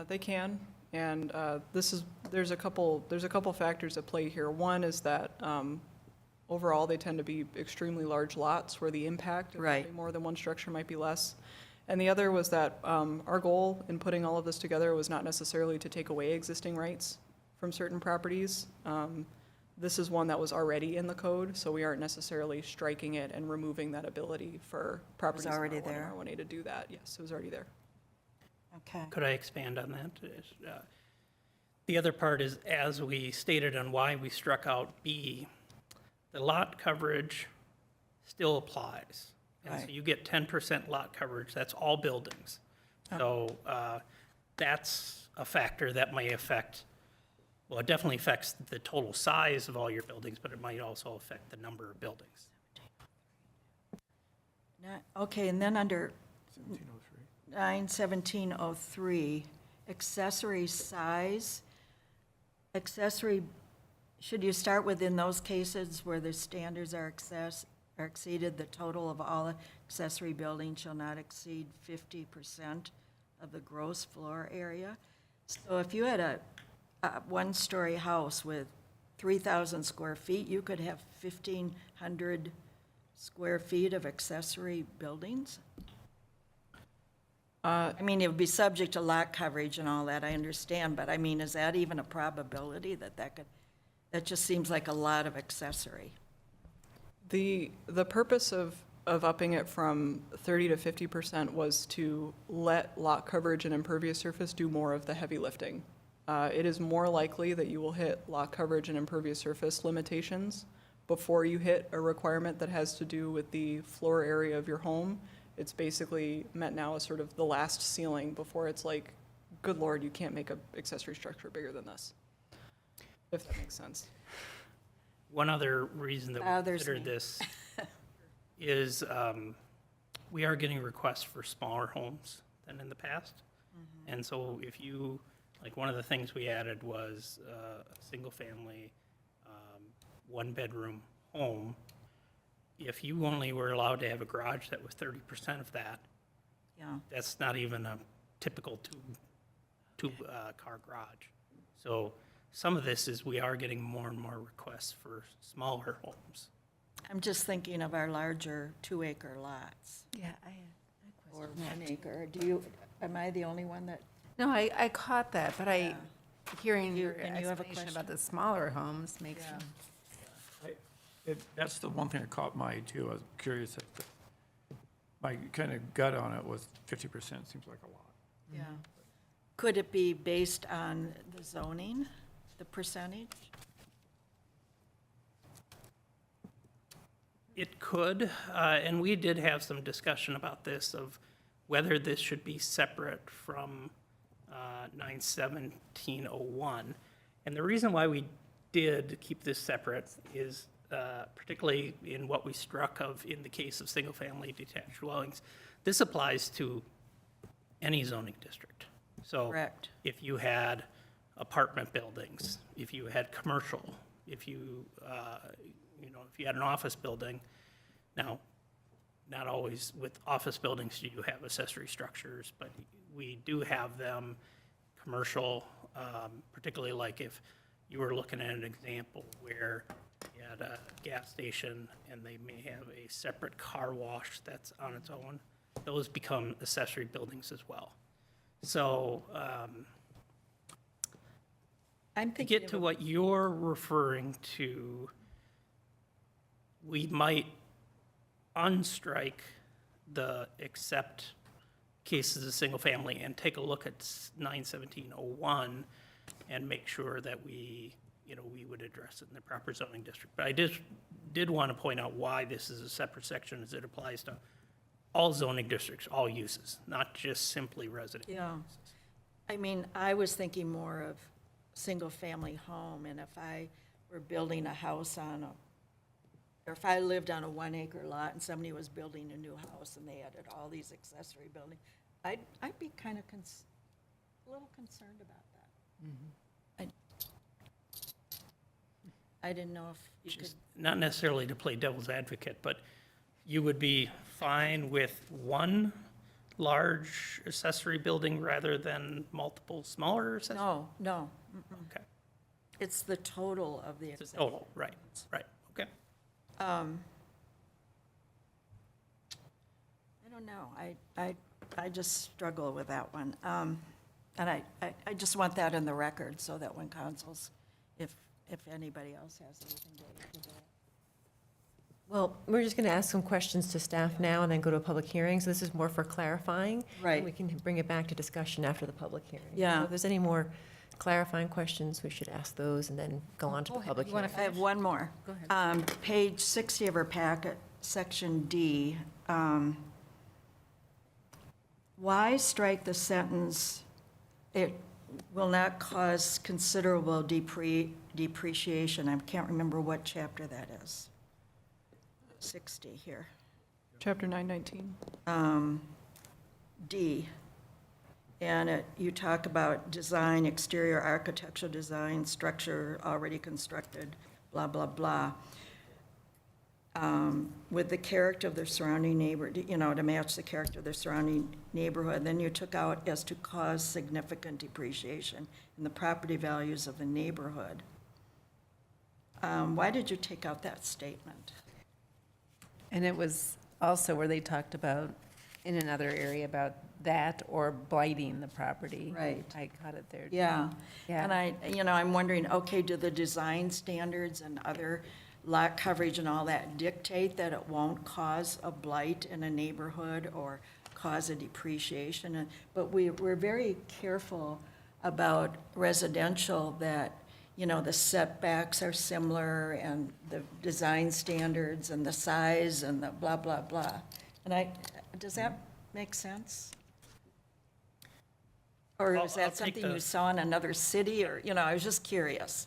They can, and there's a couple factors at play here. One is that overall, they tend to be extremely large lots where the impact of Right. having more than one structure might be less. And the other was that our goal in putting all of this together was not necessarily to take away existing rights from certain properties. This is one that was already in the code, so we aren't necessarily striking it and removing that ability for properties in already R1 there? and R1A to do that. Yes, it was already there. Okay. Could I expand on that? The other part is, as we stated on why we struck out B, the lot coverage still applies. And so Right. you get 10% lot coverage, that's all buildings. So that's a factor that may affect, well, it definitely affects the total size of all your buildings, but it might also affect the number of buildings. Okay, and then under 91703, accessory size, should you start within those cases where the standards are exceeded, the total of all accessory buildings shall not exceed 50% of the gross floor area? So if you had a one-story house with 3,000 square feet, you could have 1,500 square feet of accessory buildings? I mean, it would be subject to lot coverage and all that, I understand, but I mean, is that even a probability that that just seems like a lot of accessory? The purpose of upping it from 30 to 50% was to let lot coverage and impervious surface do more of the heavy lifting. It is more likely that you will hit lot coverage and impervious surface limitations before you hit a requirement that has to do with the floor area of your home. It's basically meant now as sort of the last ceiling before it's like, good Lord, you can't make an accessory structure bigger than this, if that makes sense. One other reason that we Bothers considered me. this is we are getting requests for smaller homes than in the past. And so if you, like, one of the things we added was a single-family, one-bedroom home. If you only were allowed to have a garage that was 30% of that, Yeah, that's not even a typical car garage. So some of this is we are getting more and more requests for smaller homes. I'm just thinking of our larger 2-acre lots, Yeah, or 1 acre. Am I the only one that? No, I caught that, but hearing your And you have a explanation about the smaller homes makes me. That's the one thing that caught my eye too. I was curious if my kind of gut on it was 50% seems like a lot. Yeah. Could it be based on the zoning, the percentage? It could, and we did have some discussion about this, of whether this should be separate from 91701. And the reason why we did keep this separate is particularly in what we struck of in the case of single-family detached dwellings, this applies to any zoning district. So Correct. if you had apartment buildings, if you had commercial, if you, if you had an office building, now, not always with office buildings do you have accessory structures, but we do have them commercial, particularly like if you were looking at an example where you had a gas station and they may have a separate car wash that's on its own, those become accessory buildings as well. So, I'm to thinking get of to what you're referring to, we might unstrike the except cases of single family and take a look at 91701 and make sure that we would address it in the proper zoning district. But I did want to point out why this is a separate section, as it applies to all zoning districts, all uses, not just simply residential. Yeah. I mean, I was thinking more of single-family home, and if I were building a house or if I lived on a 1-acre lot and somebody was building a new house and they added all these accessory buildings, I'd be kind of a little concerned about that. I didn't know if you could, Just not necessarily to play devil's advocate, but you would be fine with one large accessory building rather than multiple smaller accessory? no. Okay, It's the total of the it's a accessory. total, right, okay. I don't know. I just struggle with that one. And I just want that in the record so that when councils, if anybody else has anything to add to that. Well, we're just going to ask some questions to staff now and then go to a public hearing. So this is more for clarifying. Right. And we can bring it back to discussion after the public hearing. Yeah. So if there's any more clarifying questions, we should ask those and then go on to the public You wanna hearing. I have one more. Go ahead. Page 60 of our packet, section D. Why strike the sentence, "It will not cause considerable depreciation"? I can't remember what chapter that is. 60 here. Chapter 919. D. And you talk about design, exterior architectural design, structure already constructed, blah, blah, blah. With the character of the surrounding neighbor, to match the character of the surrounding neighborhood. Then you took out "as to cause significant depreciation in the property values of the neighborhood." Why did you take out that statement? And it was also where they talked about, in another area, about that or blighting the property. Right. I caught it there. Yeah. Yeah. And I'm wondering, okay, do the design standards and other lot coverage and all that dictate that it won't cause a blight in a neighborhood or cause a depreciation? But we're very careful about residential that, the setbacks are similar and the design standards and the size and the blah, blah, blah. And does that make sense? Or I'll is that take something the- you saw in another city, or, I was just curious.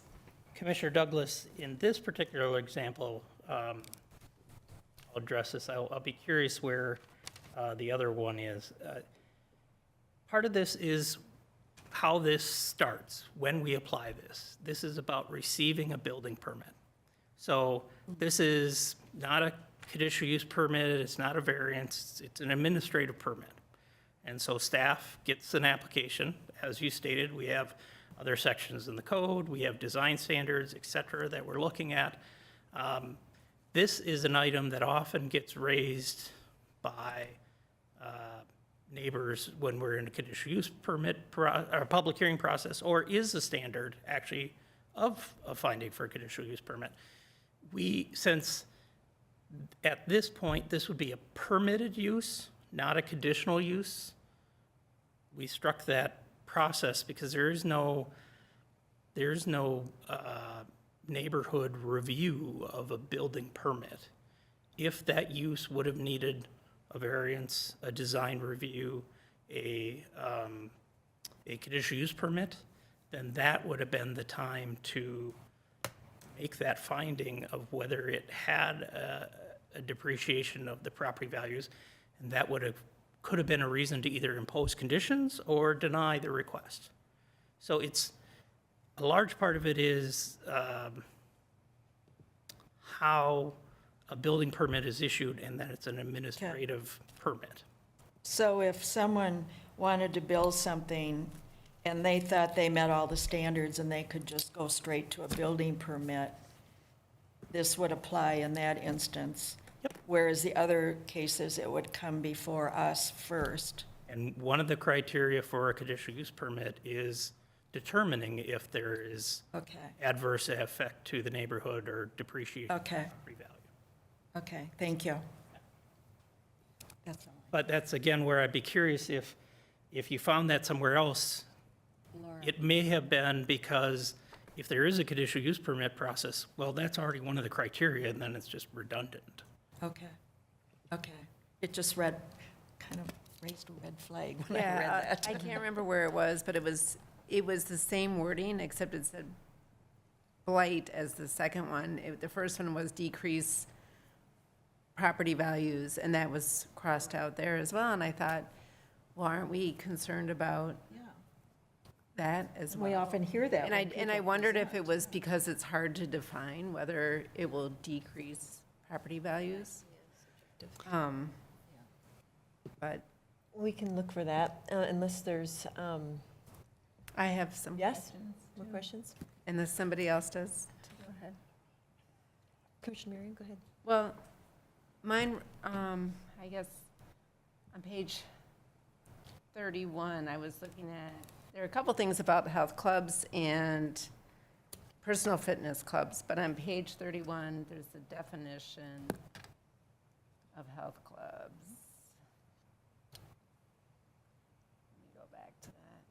Commissioner Douglas, in this particular example, I'll address this. I'll be curious where the other one is. Part of this is how this starts, when we apply this. This is about receiving a building permit. So this is not a conditional use permit, it's not a variance, it's an administrative permit. And so staff gets an application. As you stated, we have other sections in the code, we have design standards, et cetera, that we're looking at. This is an item that often gets raised by neighbors when we're in a conditional use permit or public hearing process, or is a standard actually of a finding for a conditional use permit. Since at this point, this would be a permitted use, not a conditional use, we struck that process because there's no neighborhood review of a building permit. If that use would have needed a variance, a design review, a conditional use permit, then that would have been the time to make that finding of whether it had a depreciation of the property values, and that could have been a reason to either impose conditions or deny the request. So a large part of it is how a building permit is issued and that it's an administrative permit. So if someone wanted to build something and they thought they met all the standards and they could just go straight to a building permit, this would apply in that instance? Yep. Whereas the other cases, it would come before us first? And one of the criteria for a conditional use permit is determining if there is Okay, adverse effect to the neighborhood or depreciation of Okay. property value. okay, thank you. That's all. But that's, again, where I'd be curious if you found that somewhere else, It may have been because if there is a conditional use permit process, well, that's already one of the criteria, and then it's just redundant. Okay, okay. It just kind of raised a red flag when I read Yeah, that. I can't remember where it was, but it was the same wording, except it said blight as the second one. The first one was decrease property values, and that was crossed out there as well. And I thought, well, aren't we concerned about that as well? We often hear that. And I wondered if it was because it's hard to define whether it will decrease property values. But We can look for that unless there's, I have some yes, questions, more questions? unless somebody else does. Go ahead. Commissioner Marion, go ahead. Well, mine, I guess, on page 31, I was looking at, there are a couple things about health clubs and personal fitness clubs, but on page 31, there's a definition of health clubs. Let me go back to that.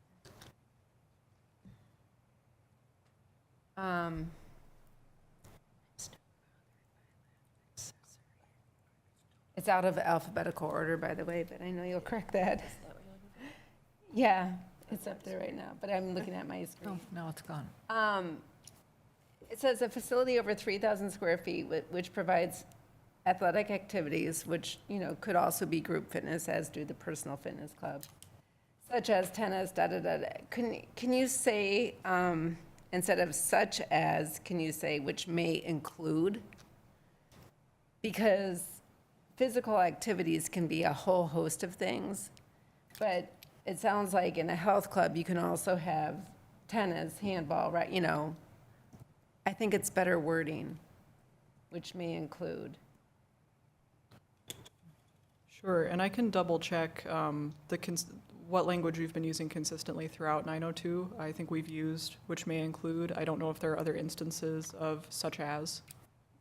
It's out of alphabetical order, by the way, but I know you'll correct that. Yeah, it's up there right now, but I'm looking at my Oh, screen. no, it's gone. It says a facility over 3,000 square feet which provides athletic activities, which, could also be group fitness, as do the personal fitness club, such as tennis, da-da-da-da. Can you say, instead of such as, can you say which may include? Because physical activities can be a whole host of things, but it sounds like in a health club, you can also have tennis, handball, right, I think it's better wording, which may include. Sure, and I can double check what language we've been using consistently throughout 902. I think we've used which may include. I don't know if there are other instances of such as.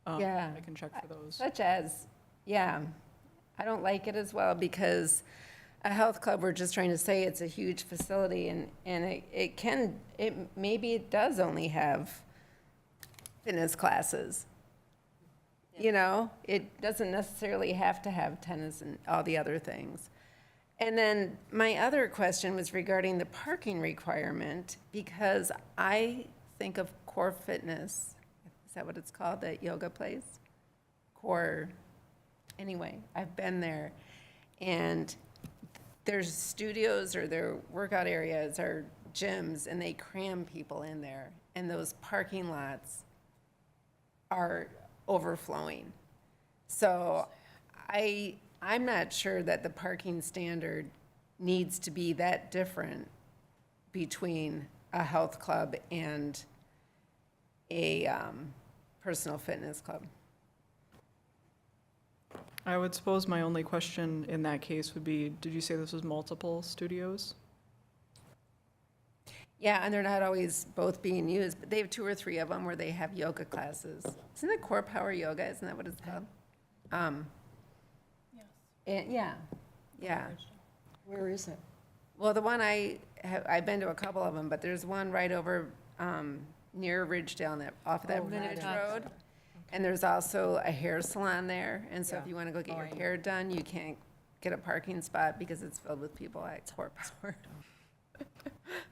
Yeah. I can check for those. Such as, yeah, I don't like it as well because a health club, we're just trying to say it's a huge facility and maybe it does only have fitness classes. It doesn't necessarily have to have tennis and all the other things. And then my other question was regarding the parking requirement, because I think of Core Fitness, is that what it's called, that yoga place? Core, anyway, I've been there. And there's studios or their workout areas or gyms, and they cram people in there. And those parking lots are overflowing. So I'm not sure that the parking standard needs to be that different between a health club and a personal fitness club. I would suppose my only question in that case would be, did you say this was multiple studios? Yeah, and they're not always both being used, but they have 2 or 3 of them where they have yoga classes. Isn't it Core Power Yoga? Isn't that what it's called? Yes. Yeah. Where is it? Well, the one I've been to a couple of them, but there's one right over near Ridgedale, off of that Vintage Road. And there's also a hair salon there, and so if you want to go get your hair done, you can't get a parking spot because it's filled with people at Core Power.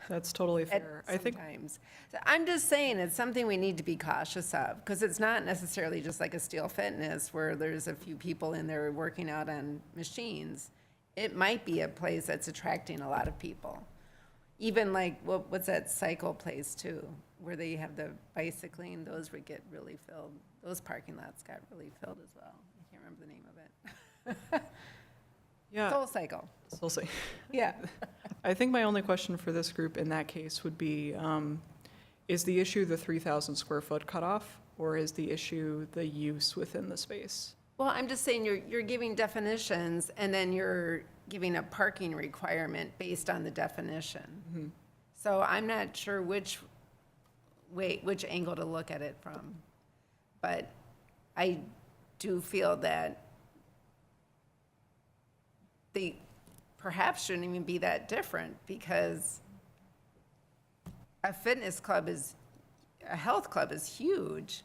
That's totally fair. I think Sometimes. So I'm just saying, it's something we need to be cautious of, because it's not necessarily just like a Steel Fitness where there's a few people in there working out on machines. It might be a place that's attracting a lot of people. Even like, what's that cycle place too, where they have the bicycling, those would get really filled. Those parking lots got really filled as well. I can't remember the name of it. yeah, Soul Cycle, we'll see. yeah. I think my only question for this group in that case would be, is the issue the 3,000 square foot cutoff, or is the issue the use within the space? Well, I'm just saying, you're giving definitions, and then you're giving a parking requirement based on the definition. So I'm not sure which angle to look at it from. But I do feel that they perhaps shouldn't even be that different, because a health club is huge.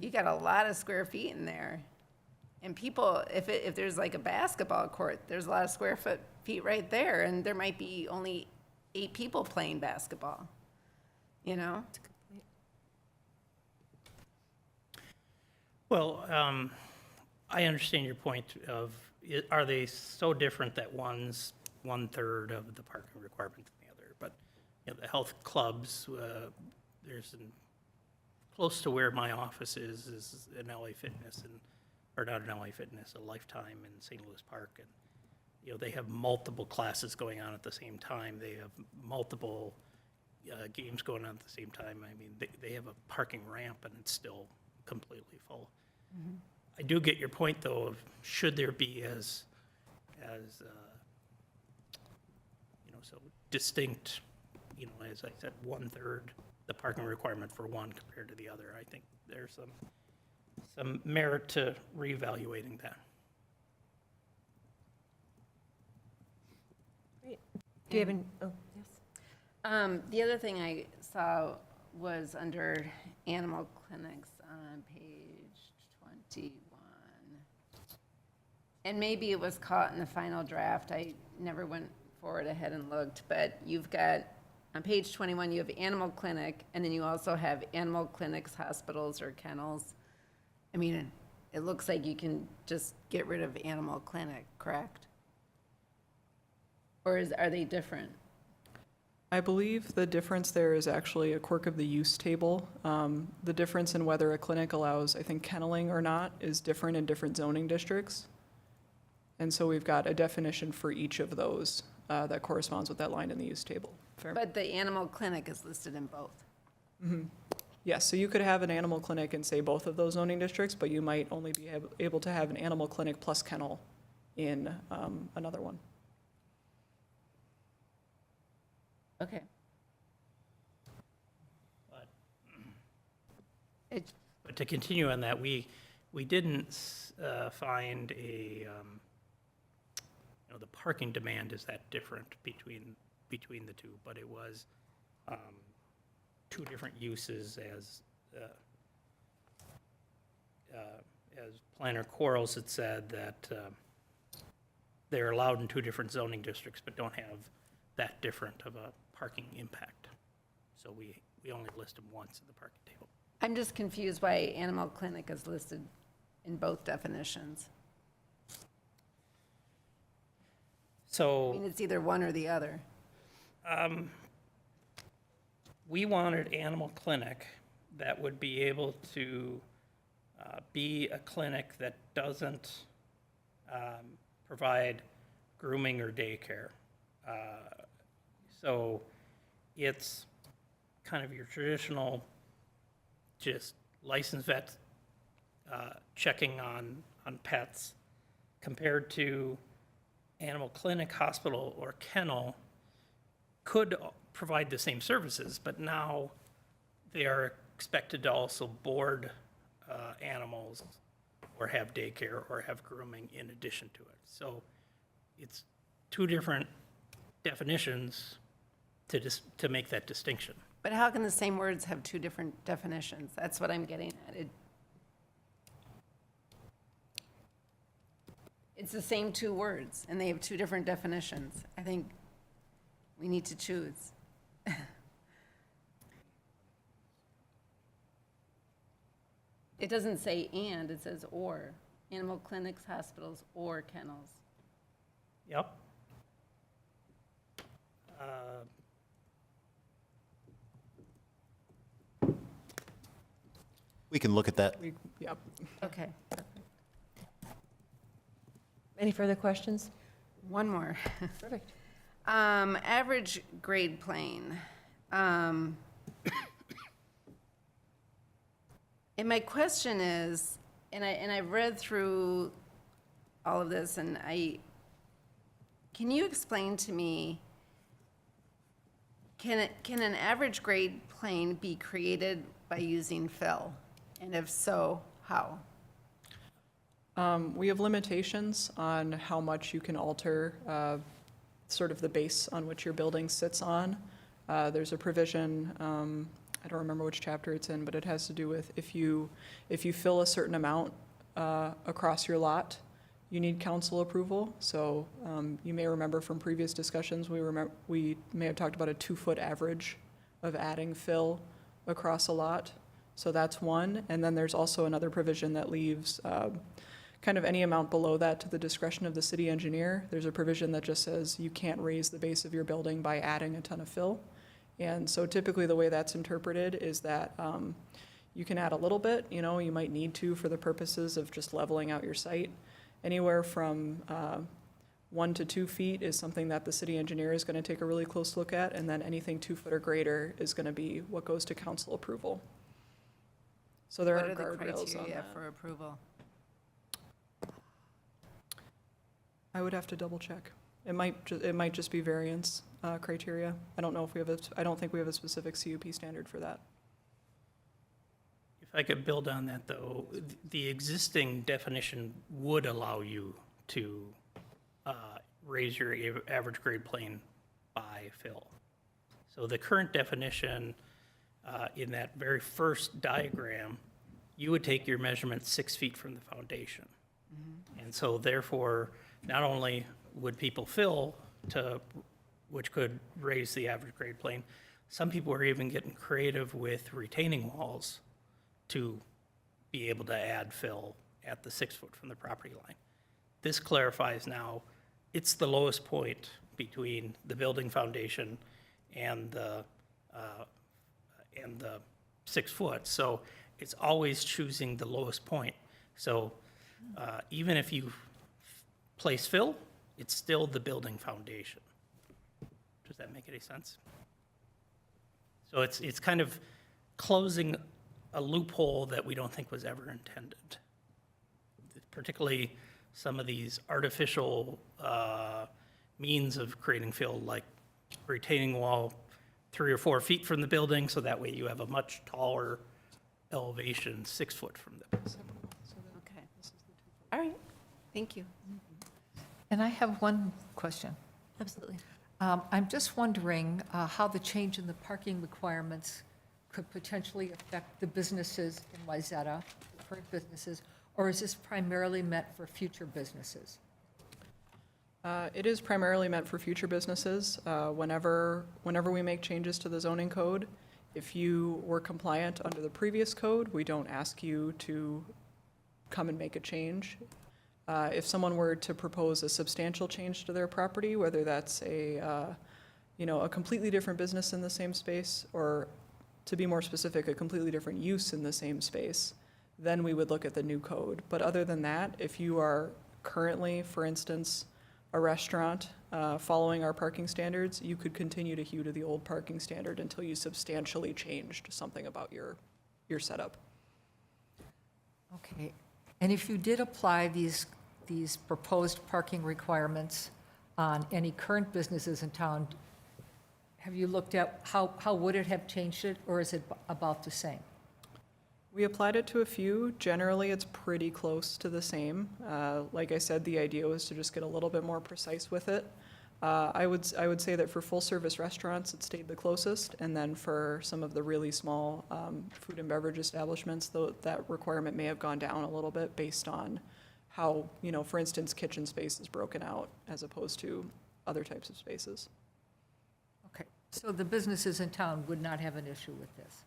You got a lot of square feet in there. And people, if there's like a basketball court, there's a lot of feet right there, and there might be only 8 people playing basketball, you know? Well, I understand your point of, are they so different that one's 1/3 of the parking requirement than the other? But, you know, the health clubs, there's close to where my office is an LA Fitness, or not an LA Fitness, a Lifetime in St. Louis Park. And, you know, they have multiple classes going on at the same time. They have multiple games going on at the same time. I mean, they have a parking ramp and it's still completely full. I do get your point, though, of should there be as you know, so distinct, you know, as I said, 1/3 the parking requirement for one compared to the other. I think there's some merit to reevaluating that. Great. Do you have any, oh, yes. The other thing I saw was under animal clinics on page 21. And maybe it was caught in the final draft. I never went forward ahead and looked, but you've got, on page 21, you have animal clinic, and then you also have animal clinics, hospitals, or kennels. I mean, it looks like you can just get rid of animal clinic, correct? Or are they different? I believe the difference there is actually a quirk of the use table. The difference in whether a clinic allows, I think, kenneling or not is different in different zoning districts. And so we've got a definition for each of those that corresponds with that line in the use table. Fair? But the animal clinic is listed in both. Yes, so you could have an animal clinic in, say, both of those zoning districts, but you might only be able to have an animal clinic plus kennel in another one. Okay. But to continue on that, we didn't find a, you know, the parking demand is that different between the two, but it was two different uses as Planner Quarles had said that they're allowed in 2 different zoning districts, but don't have that different of a parking impact. So we only list them once in the parking table. I'm just confused why animal clinic is listed in both definitions. I So mean, it's either one or the other. we wanted animal clinic that would be able to be a clinic that doesn't provide grooming or daycare. So it's kind of your traditional, just licensed vet checking on pets, compared to animal clinic, hospital, or kennel could provide the same services, but now they are expected to also board animals or have daycare or have grooming in addition to it. So it's 2 different definitions to make that distinction. But how can the same words have 2 different definitions? That's what I'm getting at. It's the same 2 words, and they have 2 different definitions. I think we need to choose. It doesn't say and, it says or. Animal clinics, hospitals, or kennels. Yep. We can look at that. Yep. Okay. Any further questions? One more. Perfect. Average grade plane. And my question is, and I've read through all of this, and can you explain to me, can an average grade plane be created by using fill? And if so, how? We have limitations on how much you can alter sort of the base on which your building sits on. There's a provision, I don't remember which chapter it's in, but it has to do with if you fill a certain amount across your lot, you need council approval. So you may remember from previous discussions, we may have talked about a 2-foot average of adding fill across a lot. So that's one. And then there's also another provision that leaves kind of any amount below that to the discretion of the city engineer. There's a provision that just says you can't raise the base of your building by adding a ton of fill. And so typically the way that's interpreted is that you can add a little bit, you might need to for the purposes of just leveling out your site. Anywhere from 1 to 2 feet is something that the city engineer is going to take a really close look at, and then anything 2 foot or greater is going to be what goes to council approval. So there What are are the guardrails on criteria that. for approval? I would have to double check. It might just be variance criteria. I don't know if I don't think we have a specific CUP standard for that. If I could build on that, though, the existing definition would allow you to raise your average grade plane by fill. So the current definition, in that very first diagram, you would take your measurement 6 feet from the foundation. And so therefore, not only would people fill which could raise the average grade plane, some people are even getting creative with retaining walls to be able to add fill at the 6 foot from the property line. This clarifies now, it's the lowest point between the building foundation and the 6 foot. So it's always choosing the lowest point. So even if you place fill, it's still the building foundation. Does that make any sense? So it's kind of closing a loophole that we don't think was ever intended. Particularly some of these artificial means of creating fill, like retaining wall 3 or 4 feet from the building, so that way you have a much taller elevation 6 foot from the building. Okay. All right, thank you. And I have one question. Absolutely. I'm just wondering how the change in the parking requirements could potentially affect the businesses in Wayzata, the current businesses, or is this primarily meant for future businesses? It is primarily meant for future businesses. Whenever we make changes to the zoning code, if you were compliant under the previous code, we don't ask you to come and make a change. If someone were to propose a substantial change to their property, whether that's a completely different business in the same space, or to be more specific, a completely different use in the same space, then we would look at the new code. But other than that, if you are currently, for instance, a restaurant following our parking standards, you could continue to hew to the old parking standard until you substantially changed something about your setup. Okay. And if you did apply these proposed parking requirements on any current businesses in town, have you looked at how would it have changed it, or is it about the same? We applied it to a few. Generally, it's pretty close to the same. Like I said, the idea was to just get a little bit more precise with it. I would say that for full-service restaurants, it stayed the closest, and then for some of the really small food and beverage establishments, though, that requirement may have gone down a little bit based on how, for instance, kitchen space is broken out as opposed to other types of spaces. Okay. So the businesses in town would not have an issue with this?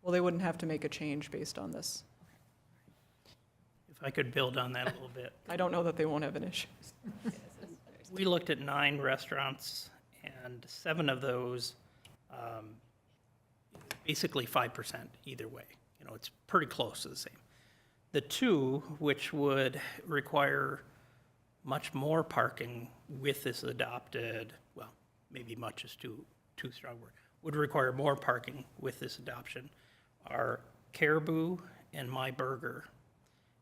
Well, they wouldn't have to make a change based on this. If I could build on that a little bit. I don't know that they won't have an issue. We looked at 9 restaurants, and 7 of those, basically 5% either way. It's pretty close to the same. The 2, which would require much more parking with this adopted, well, maybe much is too strong a word, would require more parking with this adoption, are Caribou and My Burger.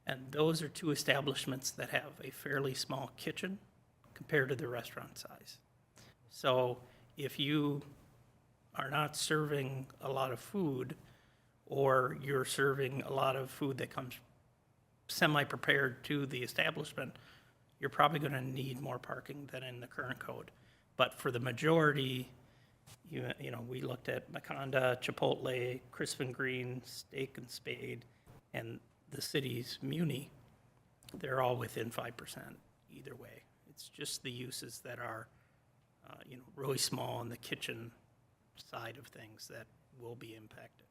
And those are 2 establishments that have a fairly small kitchen compared to the restaurant size. So if you are not serving a lot of food, or you're serving a lot of food that comes semi-prepared to the establishment, you're probably going to need more parking than in the current code. But for the majority, You know, we looked at Maconda, Chipotle, Crispin Green, Steak and Spade, and the city's Muni. They're all within 5% either way. It's just the uses that are, you know, really small on the kitchen side of things that will be impacted.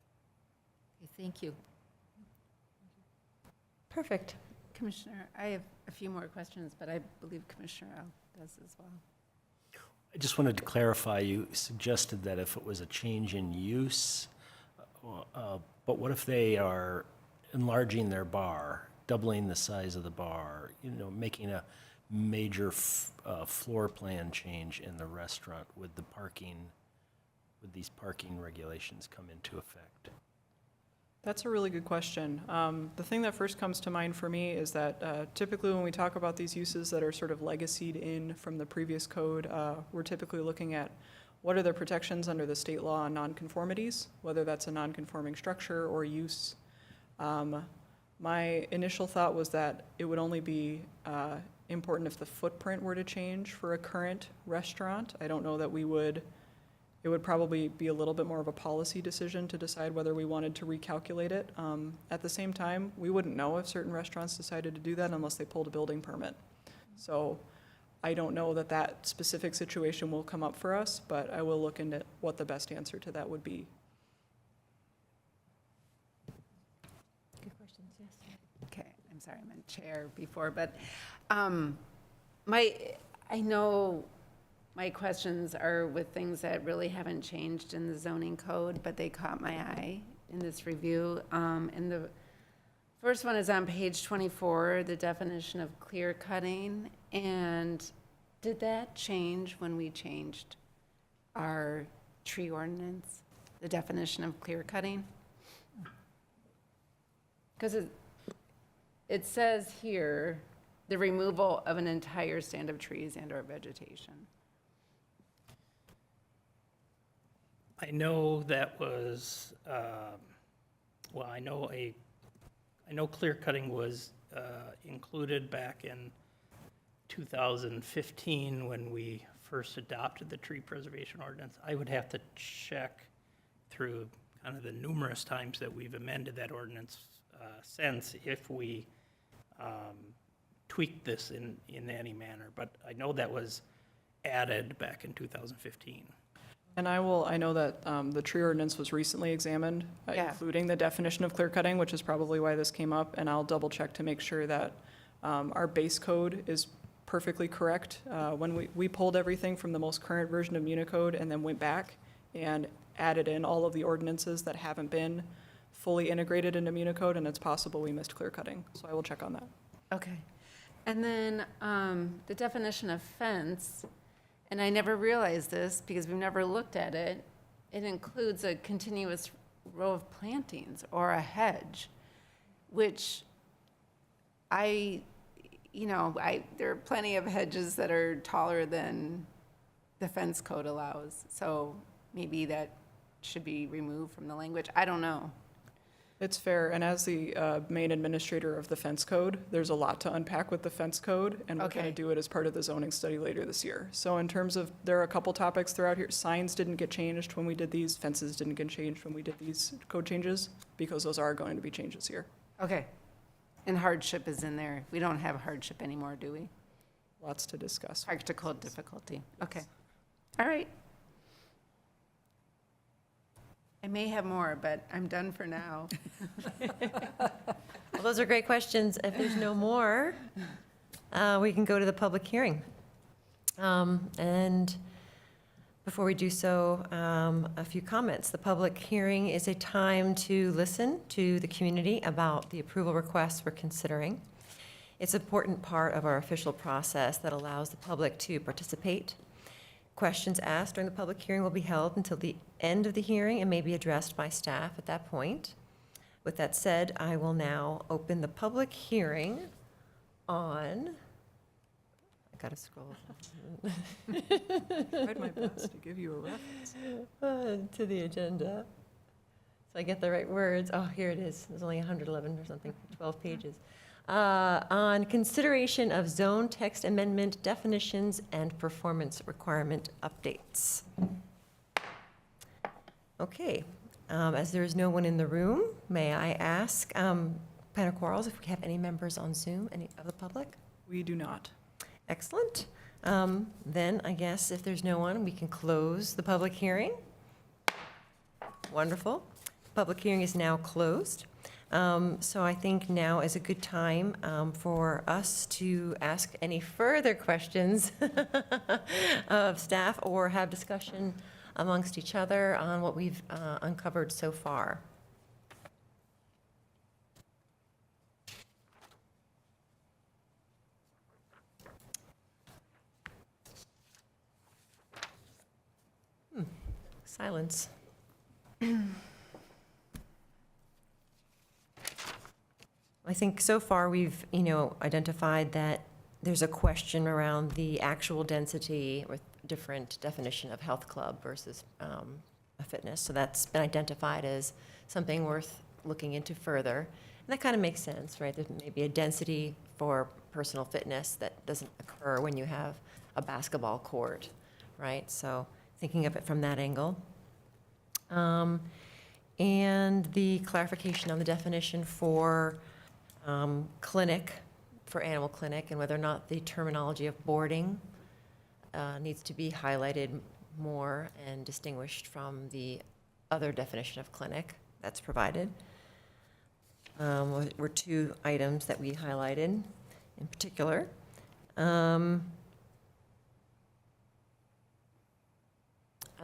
Okay, thank you. Perfect. Commissioner, I have a few more questions, but I believe Commissioner Al does as well. I just wanted to clarify, you suggested that if it was a change in use, but what if they are enlarging their bar, doubling the size of the bar, you know, making a major floor plan change in the restaurant, would the parking, would these parking regulations come into effect? That's a really good question. The thing that first comes to mind for me is that typically when we talk about these uses that are sort of legacied in from the previous code, we're typically looking at what are the protections under the state law on nonconformities, whether that's a nonconforming structure or use. My initial thought was that it would only be important if the footprint were to change for a current restaurant. I don't know that we would. It would probably be a little bit more of a policy decision to decide whether we wanted to recalculate it. At the same time, we wouldn't know if certain restaurants decided to do that unless they pulled a building permit. So I don't know that that specific situation will come up for us, but I will look into what the best answer to that would be. Good questions, yes. Okay, I'm sorry, I meant chair before, but I know my questions are with things that really haven't changed in the zoning code, but they caught my eye in this review. And the first one is on page 24, the definition of clear cutting. And did that change when we changed our tree ordinance, the definition of clear cutting? Because it says here, the removal of an entire stand of trees and/or vegetation. I know that was, well, I know clear cutting was included back in 2015 when we first adopted the tree preservation ordinance. I would have to check through kind of the numerous times that we've amended that ordinance since if we tweaked this in any manner. But I know that was added back in 2015. And I know that the tree ordinance was recently examined, Yeah. including the definition of clear cutting, which is probably why this came up, and I'll double check to make sure that our base code is perfectly correct. When we pulled everything from the most current version of Unicode and then went back and added in all of the ordinances that haven't been fully integrated into Unicode, and it's possible we missed clear cutting, so I will check on that. Okay. And then the definition of fence, and I never realized this because we've never looked at it, it includes a continuous row of plantings or a hedge, which there are plenty of hedges that are taller than the fence code allows. So maybe that should be removed from the language. I don't know. It's fair, and as the main administrator of the fence code, there's a lot to unpack with the fence code, and we're going Okay. to do it as part of the zoning study later this year. So in terms of, there are a couple topics throughout here. Signs didn't get changed when we did these, fences didn't get changed when we did these code changes, because those are going to be changes here. Okay. And hardship is in there. We don't have hardship anymore, do we? Lots to discuss. Practical difficulty. Okay. All right. I may have more, but I'm done for now. Well, those are great questions. If there's no more, we can go to the public hearing. And before we do so, a few comments. The public hearing is a time to listen to the community about the approval requests we're considering. It's an important part of our official process that allows the public to participate. Questions asked during the public hearing will be held until the end of the hearing and may be addressed by staff at that point. With that said, I will now open the public hearing on, I gotta scroll Tried my best to give you a reference. to the agenda. So I get the right words. Oh, here it is. There's only 111 or something, 12 pages. On consideration of zone text amendment definitions and performance requirement updates. Okay, as there is no one in the room, may I ask, Planner Quarles, if we have any members on Zoom, any of the public? We do not. Excellent. Then I guess if there's no one, we can close the public hearing. Wonderful. Public hearing is now closed. So I think now is a good time for us to ask any further questions of staff or have discussion amongst each other on what we've uncovered so far. Silence. I think so far we've, identified that there's a question around the actual density with different definition of health club versus a fitness. So that's been identified as something worth looking into further. And that kind of makes sense, right? There may be a density for personal fitness that doesn't occur when you have a basketball court, right? So thinking of it from that angle. And the clarification on the definition for clinic, for animal clinic, and whether or not the terminology of boarding needs to be highlighted more and distinguished from the other definition of clinic that's provided. Were two items that we highlighted in particular. I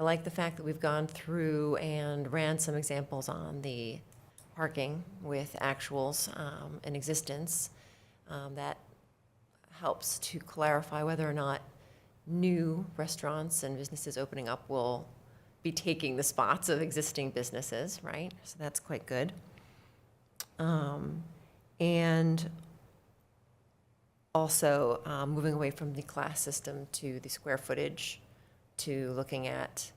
like the fact that we've gone through and ran some examples on the parking with actuals in existence. That helps to clarify whether or not new restaurants and businesses opening up will be taking the spots of existing businesses, right? So that's quite good. And also moving away from the class system to the square footage, to looking at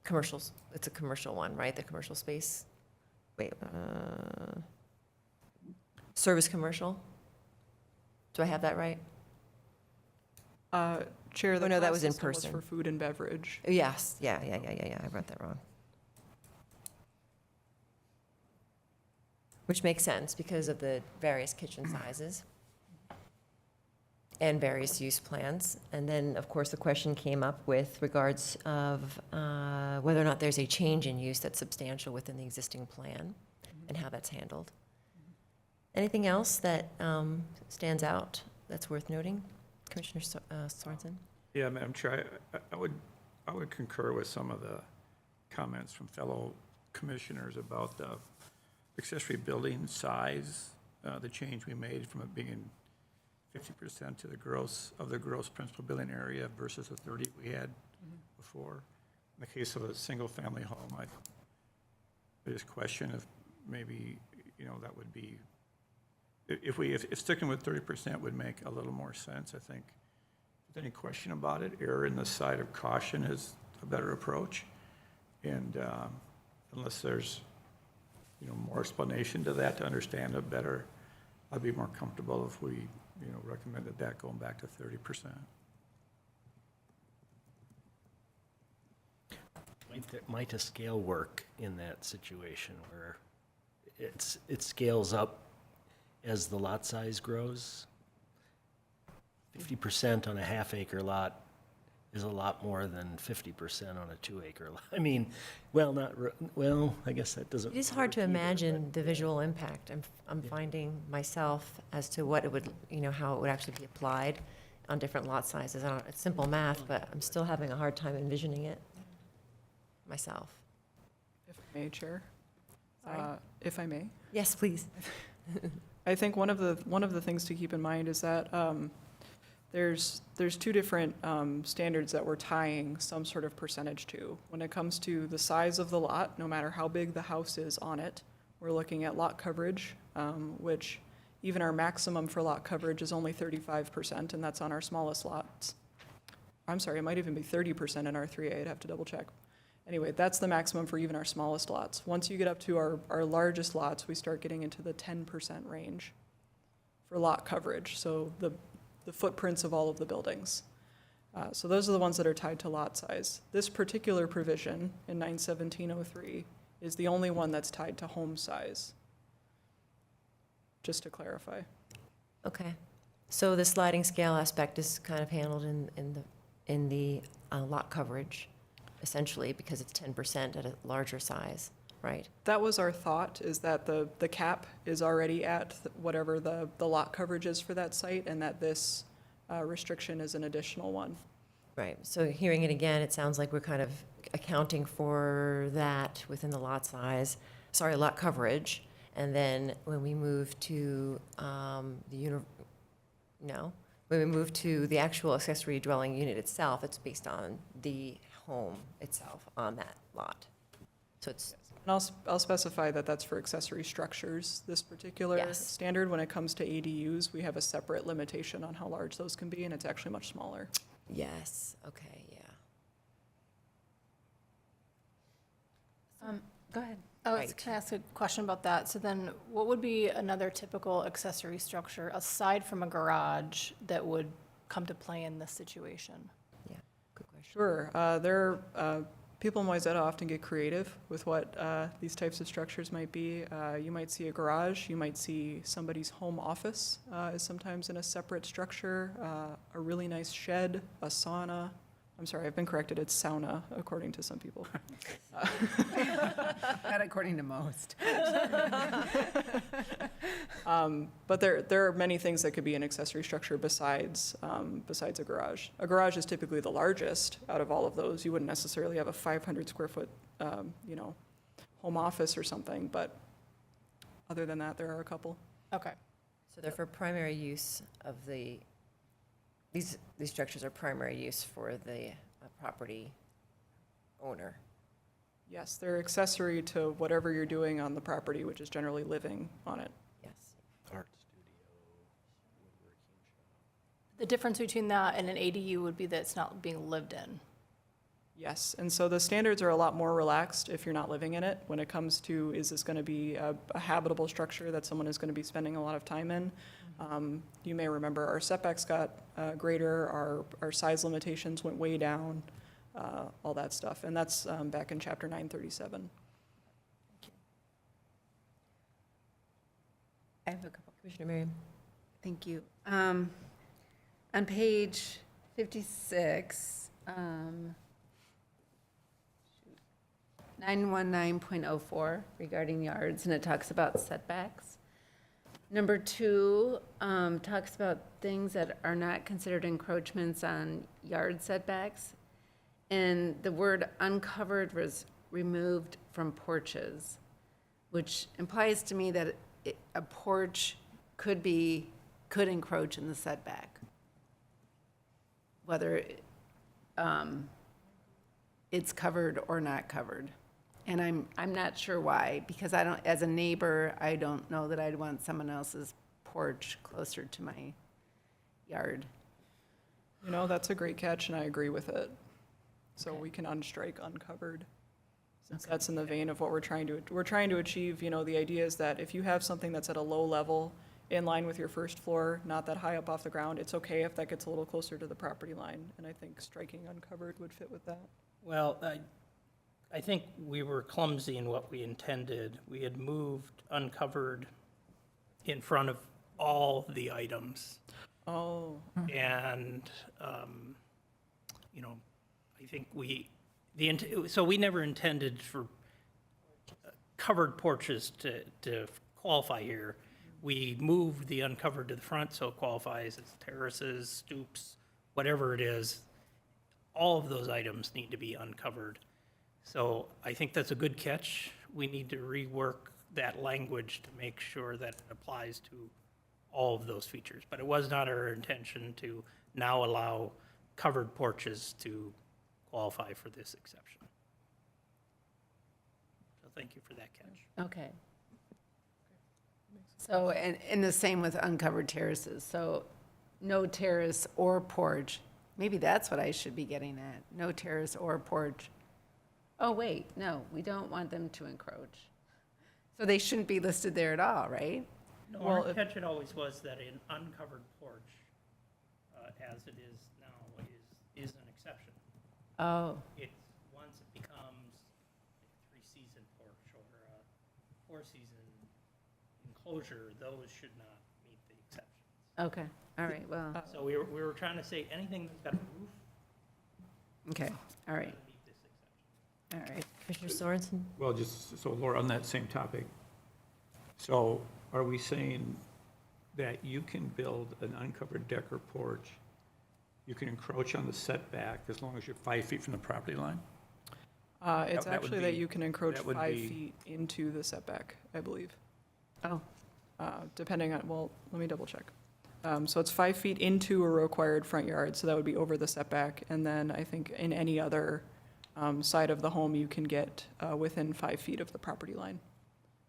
commercials. It's a commercial one, right? The commercial space. Wait, service commercial? Do I have that right? Chair, the no, that class was in system person. for food and beverage. Yes, yeah, I wrote that wrong. Which makes sense because of the various kitchen sizes and various use plans. And then, of course, the question came up with regards of whether or not there's a change in use that's substantial within the existing plan and how that's handled. Anything else that stands out that's worth noting? Commissioner Sorensen? Yeah, Madam Chair, I would concur with some of the comments from fellow commissioners about the accessory building size, the change we made from it being 50% to the gross principal building area versus the 30 we had before. In the case of a single-family home, I just question if maybe, that would be, if sticking with 30% would make a little more sense, I think. If there's any question about it, err in the side of caution is a better approach. And unless there's, more explanation to that to understand it better, I'd be more comfortable if we, recommended that going back to 30%. Might a scale work in that situation where it scales up as the lot size grows? 50% on a half-acre lot is a lot more than 50% on a 2-acre lot. I mean, I guess that doesn't. It is hard to work either, imagine but- the visual impact. I'm finding myself as to what it would, how it would actually be applied on different lot sizes. It's simple math, but I'm still having a hard time envisioning it myself. If I may, Chair. Sorry? If I may. Yes, please. I think one of the things to keep in mind is that there's two different standards that we're tying some sort of percentage to. When it comes to the size of the lot, no matter how big the house is on it, we're looking at lot coverage, which even our maximum for lot coverage is only 35%, and that's on our smallest lots. I'm sorry, it might even be 30% in R3A, I'd have to double check. Anyway, that's the maximum for even our smallest lots. Once you get up to our largest lots, we start getting into the 10% range for lot coverage, so the footprints of all of the buildings. So those are the ones that are tied to lot size. This particular provision in 91703 is the only one that's tied to home size. Just to clarify. Okay. So the sliding scale aspect is kind of handled in the lot coverage, essentially, because it's 10% at a larger size, right? That was our thought, is that the cap is already at whatever the lot coverage is for that site, and that this restriction is an additional one. Right. So hearing it again, it sounds like we're kind of accounting for that within the lot size, lot coverage. And then when we move to when we move to the actual accessory dwelling unit itself, it's based on the home itself on that lot. So it's, And I'll specify that that's for accessory structures. This particular Yes. standard, when it comes to ADUs, we have a separate limitation on how large those can be, and it's actually much smaller. yes, okay, yeah. Go ahead. Right. Can I ask a question about that? So then, what would be another typical accessory structure, aside from a garage, that would come to play in this situation? Yeah, good question. Sure. People in Wayzata often get creative with what these types of structures might be. You might see a garage. You might see somebody's home office is sometimes in a separate structure. A really nice shed, a sauna. I'm sorry, I've been corrected. It's sauna, according to some people. Not according to most. But there are many things that could be an accessory structure besides a garage. A garage is typically the largest out of all of those. You wouldn't necessarily have a 500 square foot, home office or something, but other than that, there are a couple. Okay. So they're for primary use of these structures are primary use for the property owner. Yes, they're accessory to whatever you're doing on the property, which is generally living on it. Yes. Art studio, woodworking shop. The difference between that and an ADU would be that it's not being lived in. Yes, and so the standards are a lot more relaxed if you're not living in it when it comes to, is this going to be a habitable structure that someone is going to be spending a lot of time in? You may remember our setbacks got greater, our size limitations went way down, all that stuff. And that's back in chapter 937. I have a couple. Commissioner Miriam? Thank you. On page 56, 919.04 regarding yards, and it talks about setbacks. Number 2 talks about things that are not considered encroachments on yard setbacks. And the word uncovered was removed from porches, which implies to me that a porch could encroach in the setback, whether it's covered or not covered. And I'm not sure why, because as a neighbor, I don't know that I'd want someone else's porch closer to my yard. That's a great catch, and I agree with it. So Okay. we can unstrike uncovered. Since Okay. that's in the vein of what we're trying to achieve. The idea is that if you have something that's at a low level in line with your first floor, not that high up off the ground, it's okay if that gets a little closer to the property line. And I think striking uncovered would fit with that. Well, I think we were clumsy in what we intended. We had moved uncovered in front of all the items. Oh, And, I think so we never intended for covered porches to qualify here. We moved the uncovered to the front, so it qualifies as terraces, stoops, whatever it is. All of those items need to be uncovered. So I think that's a good catch. We need to rework that language to make sure that it applies to all of those features. But it was not our intention to now allow covered porches to qualify for this exception. So thank you for that catch. Okay. So, and the same with uncovered terraces. So no terrace or porch. Maybe that's what I should be getting at. No terrace or porch. Oh, wait, no, we don't want them to encroach. So they shouldn't be listed there at all, right? No, Well, our intention always was that an uncovered porch, as it is now, is Oh, It's, once it becomes a three-season porch or a four-season enclosure, those should not meet the exceptions. okay, all right, well, So we were trying to say anything that's got a roof okay, all right, doesn't meet this exception. all right. Commissioner Sorensen? Well, just, so Laura, on that same topic, so are we saying that you can build an uncovered deck or porch, you can encroach on the setback as long as you're 5 feet from the property line? It's that would actually that be- you can encroach that would 5 be- feet into the setback, I believe. Oh, Depending on, well, let me double check. So it's 5 feet into a required front yard, so that would be over the setback. And then I think in any other side of the home, you can get within 5 feet of the property line,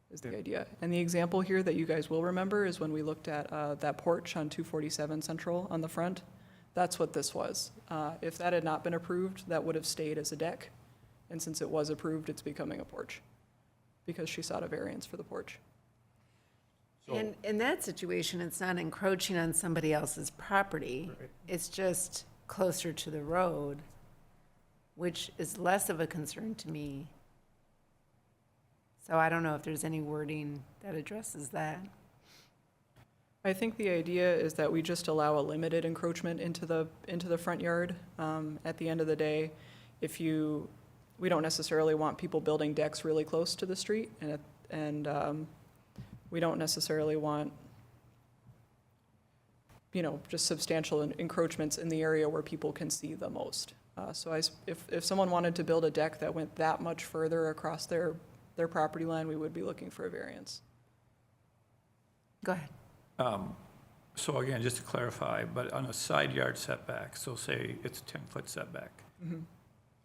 is the idea. And the example here that you guys will remember is when we looked at that porch on 247 Central on the front. That's what this was. If that had not been approved, that would have stayed as a deck. And since it was approved, it's becoming a porch, because she sought a variance for the porch. So- and in that situation, it's not encroaching on somebody else's property. Right. It's just closer to the road, which is less of a concern to me. So I don't know if there's any wording that addresses that. I think the idea is that we just allow a limited encroachment into the front yard. At the end of the day, we don't necessarily want people building decks really close to the street, and we don't necessarily want, just substantial encroachments in the area where people can see the most. So if someone wanted to build a deck that went that much further across their property line, we would be looking for a variance. Go ahead. So again, just to clarify, but on a side yard setback, so say it's a 10-foot setback.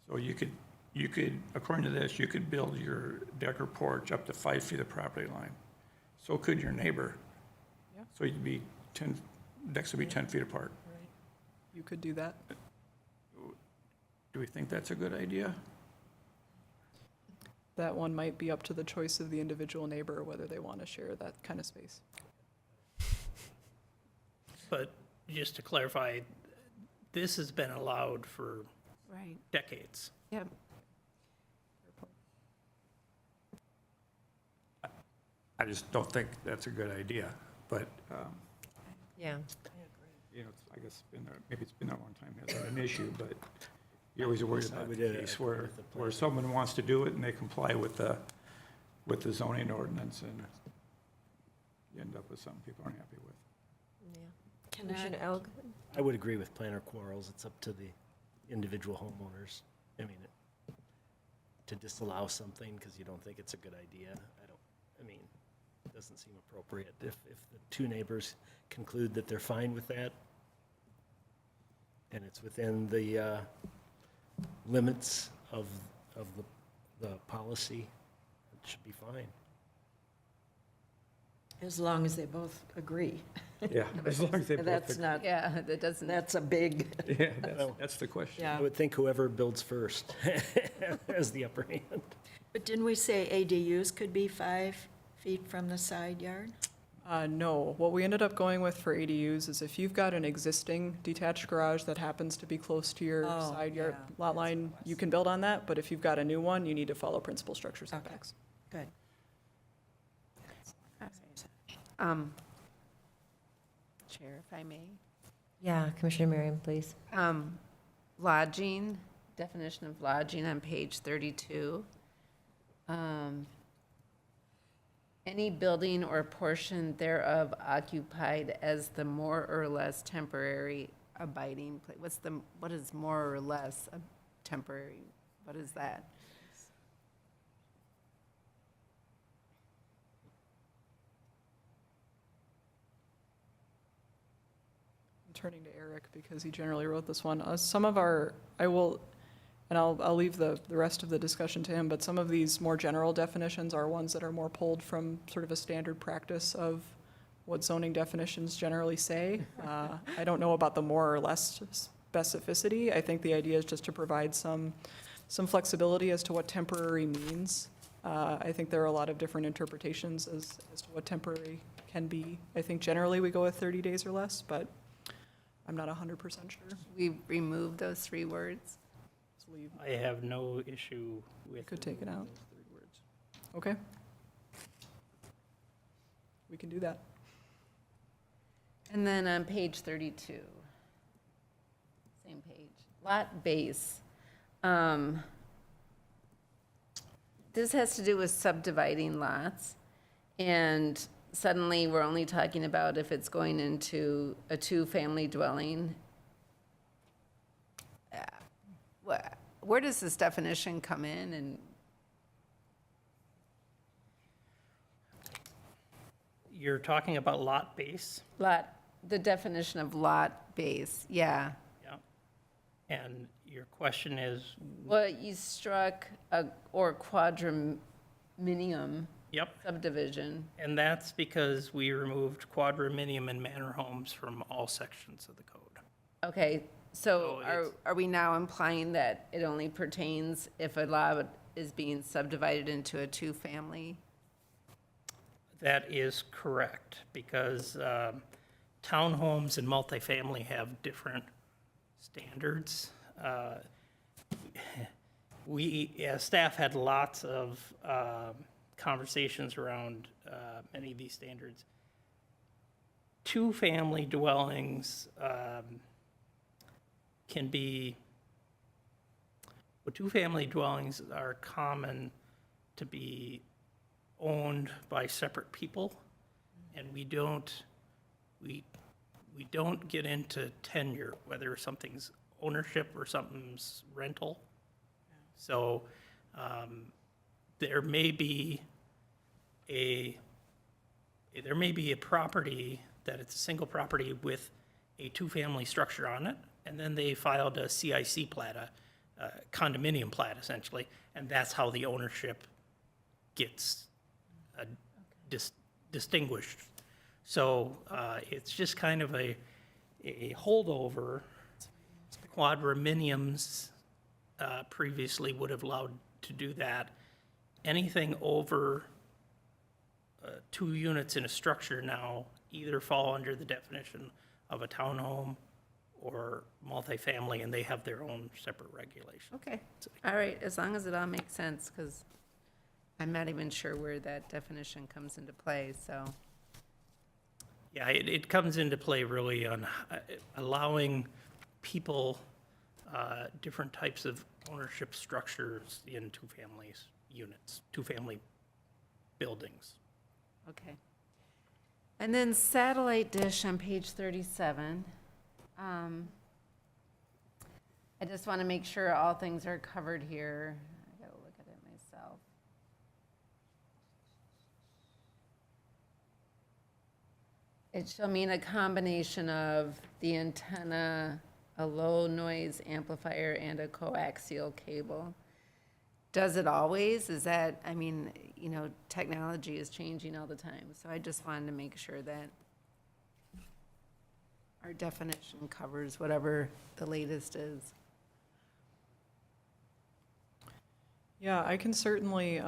So you could, according to this, you could build your deck or porch up to 5 feet of property line. So could your neighbor. Yeah. So you'd be decks would be 10 feet apart. You could do that. Do we think that's a good idea? That one might be up to the choice of the individual neighbor, whether they want to share that kind of space. But just to clarify, this has been allowed for Right, decades. yep. I just don't think that's a good idea, but, Yeah. I guess maybe it's been there a long time, hasn't been an issue, but you're always worried about the case where someone wants to do it and they comply with the zoning ordinance, and you end up with something people aren't happy with. Commissioner Elg? I would agree with planner quarrels. It's up to the individual homeowners. I mean, to disallow something because you don't think it's a good idea, it doesn't seem appropriate. If the two neighbors conclude that they're fine with that, and it's within the limits of the policy, it should be fine. As long as they both agree. Yeah, as long as they both. That's not, Yeah, that doesn't. that's a big, Yeah, that's the question. yeah. I would think whoever builds first has the upper hand. But didn't we say ADUs could be 5 feet from the side yard? No, what we ended up going with for ADUs is if you've got an existing detached garage that happens to be close to your Oh, side yard yeah, lot that's line, what it you was. can build on that, but if you've got a new one, you need to follow principal structure setbacks. Good. Chair, if I may. Yeah, Commissioner Miriam, please. Lodging, definition of lodging on page 32. Any building or portion thereof occupied as the more or less temporary abiding place. What is more or less a temporary? What is that? I'm turning to Eric because he generally wrote this one. Some of our, I'll leave the rest of the discussion to him, but some of these more general definitions are ones that are more pulled from sort of a standard practice of what zoning definitions generally say. I don't know about the more or less specificity. I think the idea is just to provide some flexibility as to what temporary means. I think there are a lot of different interpretations as to what temporary can be. I think generally we go with 30 days or less, but I'm not 100% sure. We remove those three words? As Let's leave, I have no issue with. could take it out. those 3 words. Okay. We can do that. And then on page 32, same page, lot base. This has to do with subdividing lots, and suddenly we're only talking about if it's going into a 2-family dwelling. Where does this definition come in, and You're talking about lot base? the definition of lot base, yeah. Yeah. And your question is, Well, you struck or quadraminium yep, subdivision. and that's because we removed quadraminium and manor homes from all sections of the code. Okay, so So it's- are we now implying that it only pertains if a lot is being subdivided into a 2-family? That is correct, because townhomes and multifamily have different standards. We, as staff, had lots of conversations around many of these standards. 2-family dwellings can be, well, 2-family dwellings are common to be owned by separate people, and we don't get into tenure, whether something's ownership or something's rental. So, there may be a property that it's a single property with a 2-family structure on it, and then they filed a CIC plat, a condominium plat essentially, and that's how the ownership gets distinguished. So it's just kind of a holdover. Quadraminiums previously would have allowed to do that. Anything over 2 units in a structure now either fall under the definition of a townhome or multifamily, and they have their own separate regulations. Okay, all right, as long as it all makes sense, because I'm not even sure where that definition comes into play, so. Yeah, it comes into play really on allowing people different types of ownership structures in 2-family units, 2-family buildings. Okay. And then satellite dish on page 37. I just want to make sure all things are covered here. I gotta look at it myself. It shall mean a combination of the antenna, a low noise amplifier, and a coaxial cable. Does it always? Is that, I mean, you know, technology is changing all the time, so I just wanted to make sure that our definition covers whatever the latest is. Yeah, I can certainly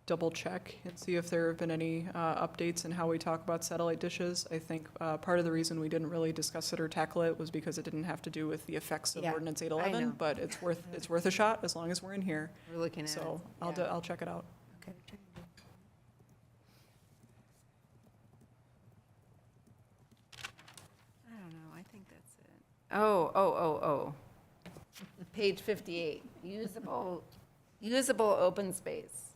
double check and see if there have been any updates in how we talk about satellite dishes. I think part of the reason we didn't really discuss it or tackle it was because it didn't have to do with the effects of Yeah, Ordinance I know. 811, but it's worth a shot as long as we're in here. We're looking at it. So yeah. I'll check it out. Okay. I don't know, I think that's it. Oh. Page 58, usable open space.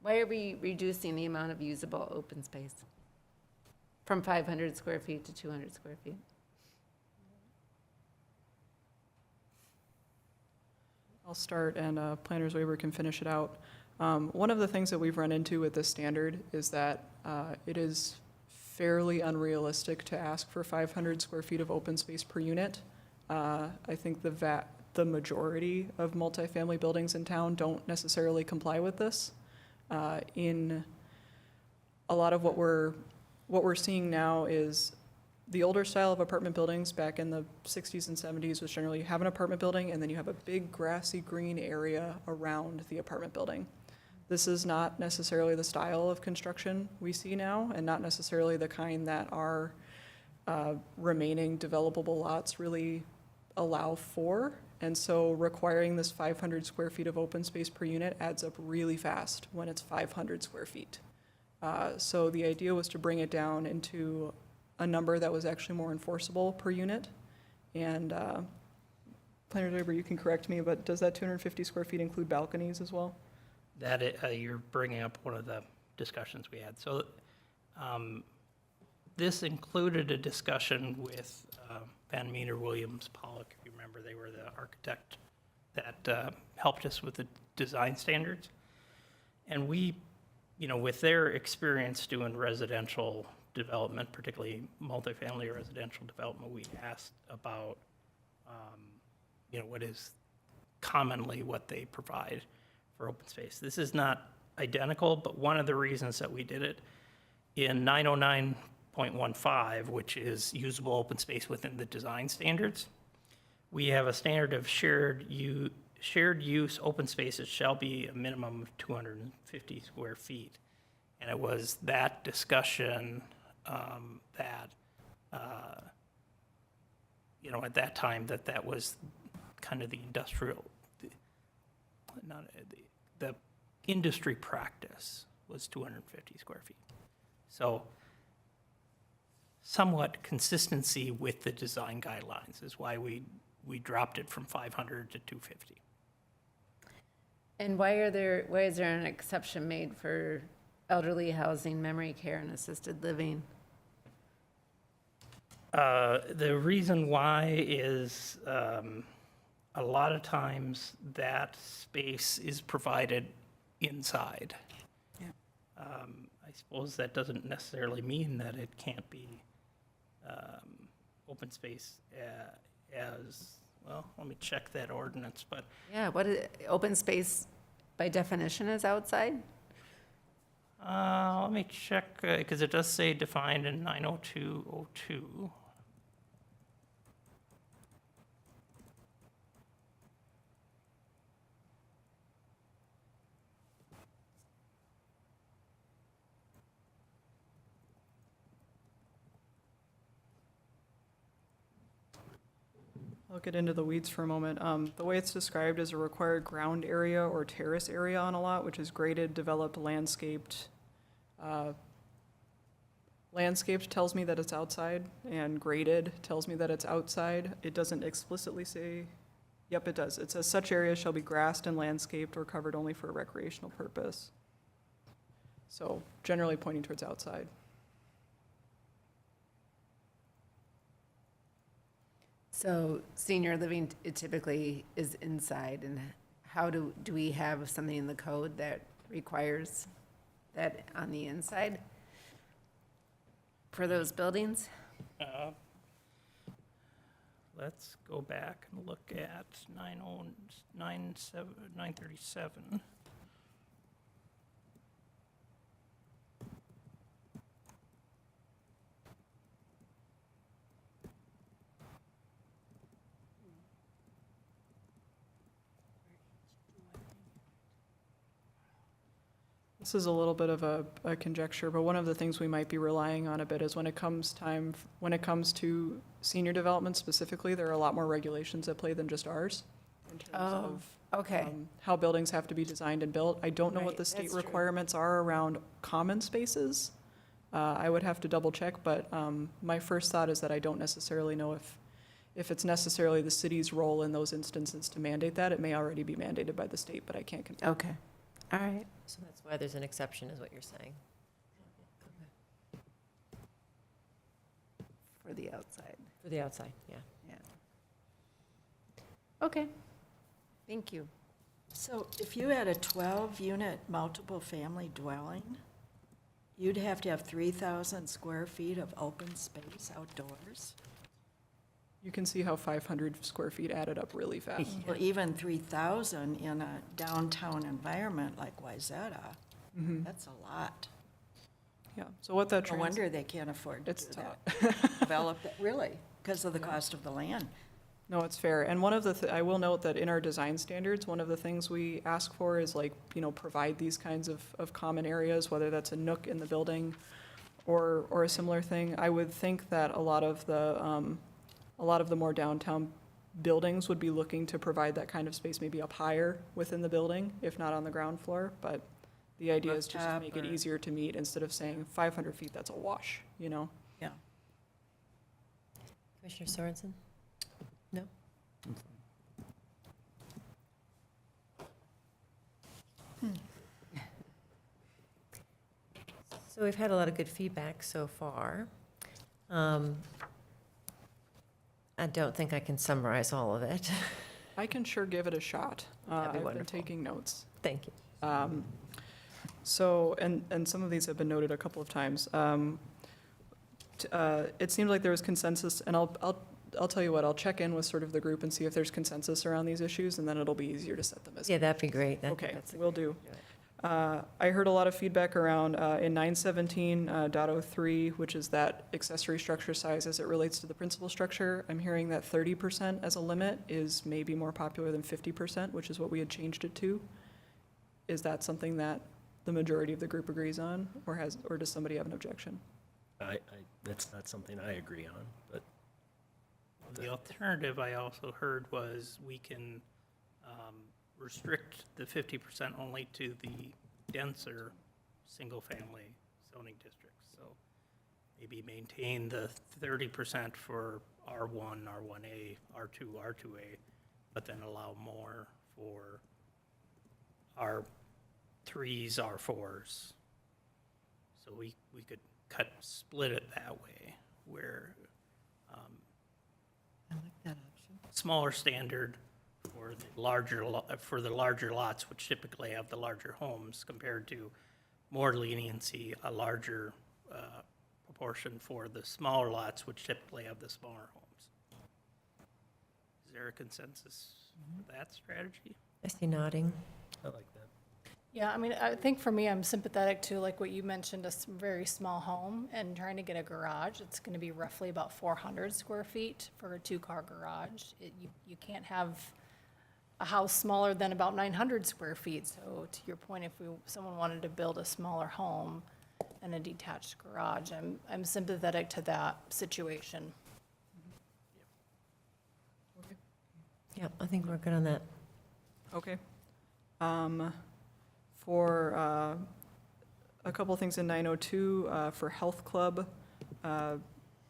Why are we reducing the amount of usable open space from 500 square feet to 200 square feet? I'll start, and Planner's Waiver can finish it out. One of the things that we've run into with this standard is that it is fairly unrealistic to ask for 500 square feet of open space per unit. I think the majority of multifamily buildings in town don't necessarily comply with this. In a lot of what we're seeing now is the older style of apartment buildings back in the 60s and 70s was generally you have an apartment building and then you have a big grassy green area around the apartment building. This is not necessarily the style of construction we see now, and not necessarily the kind that our remaining developable lots really allow for. And so requiring this 500 square feet of open space per unit adds up really fast when it's 500 square feet. So the idea was to bring it down into a number that was actually more enforceable per unit. And Planner Draper, you can correct me, but does that 250 square feet include balconies as well? You're bringing up one of the discussions we had. So this included a discussion with Van Meter Williams Pollock, if you remember, they were the architect that helped us with the design standards. And we, with their experience doing residential development, particularly multifamily residential development, we asked about, what is commonly what they provide for open space. This is not identical, but one of the reasons that we did it in 909.15, which is usable open space within the design standards, we have a standard of shared use open spaces shall be a minimum of 250 square feet. And it was that discussion that, at that time, that was kind of the industrial, the industry practice was 250 square feet. So somewhat consistency with the design guidelines is why we dropped it from 500 to 250. And why is there an exception made for elderly housing, memory care, and assisted living? The reason why is a lot of times that space is provided inside. Yeah. I suppose that doesn't necessarily mean that it can't be open space as, well, let me check that ordinance, but Yeah, open space by definition is outside? let me check, because it does say defined in 90202. I'll get into the weeds for a moment. The way it's described is a required ground area or terrace area on a lot, which is graded, developed, landscaped. Landscaped tells me that it's outside, and graded tells me that it's outside. It doesn't explicitly say, yep, it does. It says such areas shall be grassed and landscaped or covered only for a recreational purpose. So generally pointing towards outside. So senior living, it typically is inside, and how do we have something in the code that requires that on the inside for those buildings? Let's go back and look at 937. This is a little bit of a conjecture, but one of the things we might be relying on a bit is when it comes to senior development specifically, there are a lot more regulations at play than just ours in terms of Okay. how buildings have to be designed and built. I don't know what Right, the state that's true. requirements are around common spaces. I would have to double check, but my first thought is that I don't necessarily know if it's necessarily the city's role in those instances to mandate that. It may already be mandated by the state, but I can't confirm. Okay, all right. So that's why there's an exception, is what you're saying. For the outside, For the outside, yeah. yeah. Okay, thank you. So if you had a 12-unit multiple family dwelling, you'd have to have 3,000 square feet of open space outdoors? You can see how 500 square feet added up really fast. Well, even 3,000 in a downtown environment like Wayzata, Mhm. that's a lot. Yeah, so what that No wonder they can't afford to It's do that. Develop it, really, because of the cost of the land. No, it's fair. And one of the, I will note that in our design standards, one of the things we ask for is like, provide these kinds of common areas, whether that's a nook in the building or a similar thing. I would think that a lot of the more downtown buildings would be looking to provide that kind of space maybe up higher within the building, if not on the ground floor. But the idea is just to make it easier to meet instead of saying 500 feet, that's a wash, Yeah. Commissioner Sorensen? No? So we've had a lot of good feedback so far. I don't think I can summarize all of it. I can sure give it a shot. That'd be I've been wonderful. taking notes. Thank you. So, and some of these have been noted a couple of times. It seemed like there was consensus, and I'll tell you what, I'll check in with sort of the group and see if there's consensus around these issues, and then it'll be easier to set them as. Yeah, that'd be great. Okay, That's a will great do. way to it. I heard a lot of feedback around in 917.03, which is that accessory structure size as it relates to the principal structure. I'm hearing that 30% as a limit is maybe more popular than 50%, which is what we had changed it to. Is that something that the majority of the group agrees on, or does somebody have an objection? That's not something I agree on, but The alternative I also heard was we can restrict the 50% only to the denser, single-family zoning districts. So maybe maintain the 30% for R1, R1A, R2, R2A, but then allow more for R3s, R4s. So we could split it that way, where I like that option. smaller standard for the larger lots, which typically have the larger homes, compared to more leniency, a larger proportion for the smaller lots, which typically have the smaller homes. Is there a consensus for that strategy? I see nodding. I like that. Yeah, I mean, I think for me, I'm sympathetic to, like what you mentioned, very small home and trying to get a garage. It's going to be roughly about 400 square feet for a two-car garage. You can't have a house smaller than about 900 square feet. So to your point, if someone wanted to build a smaller home and a detached garage, I'm sympathetic to that situation. Yeah, I think we're good on that. Okay. For a couple things in 902, for health club,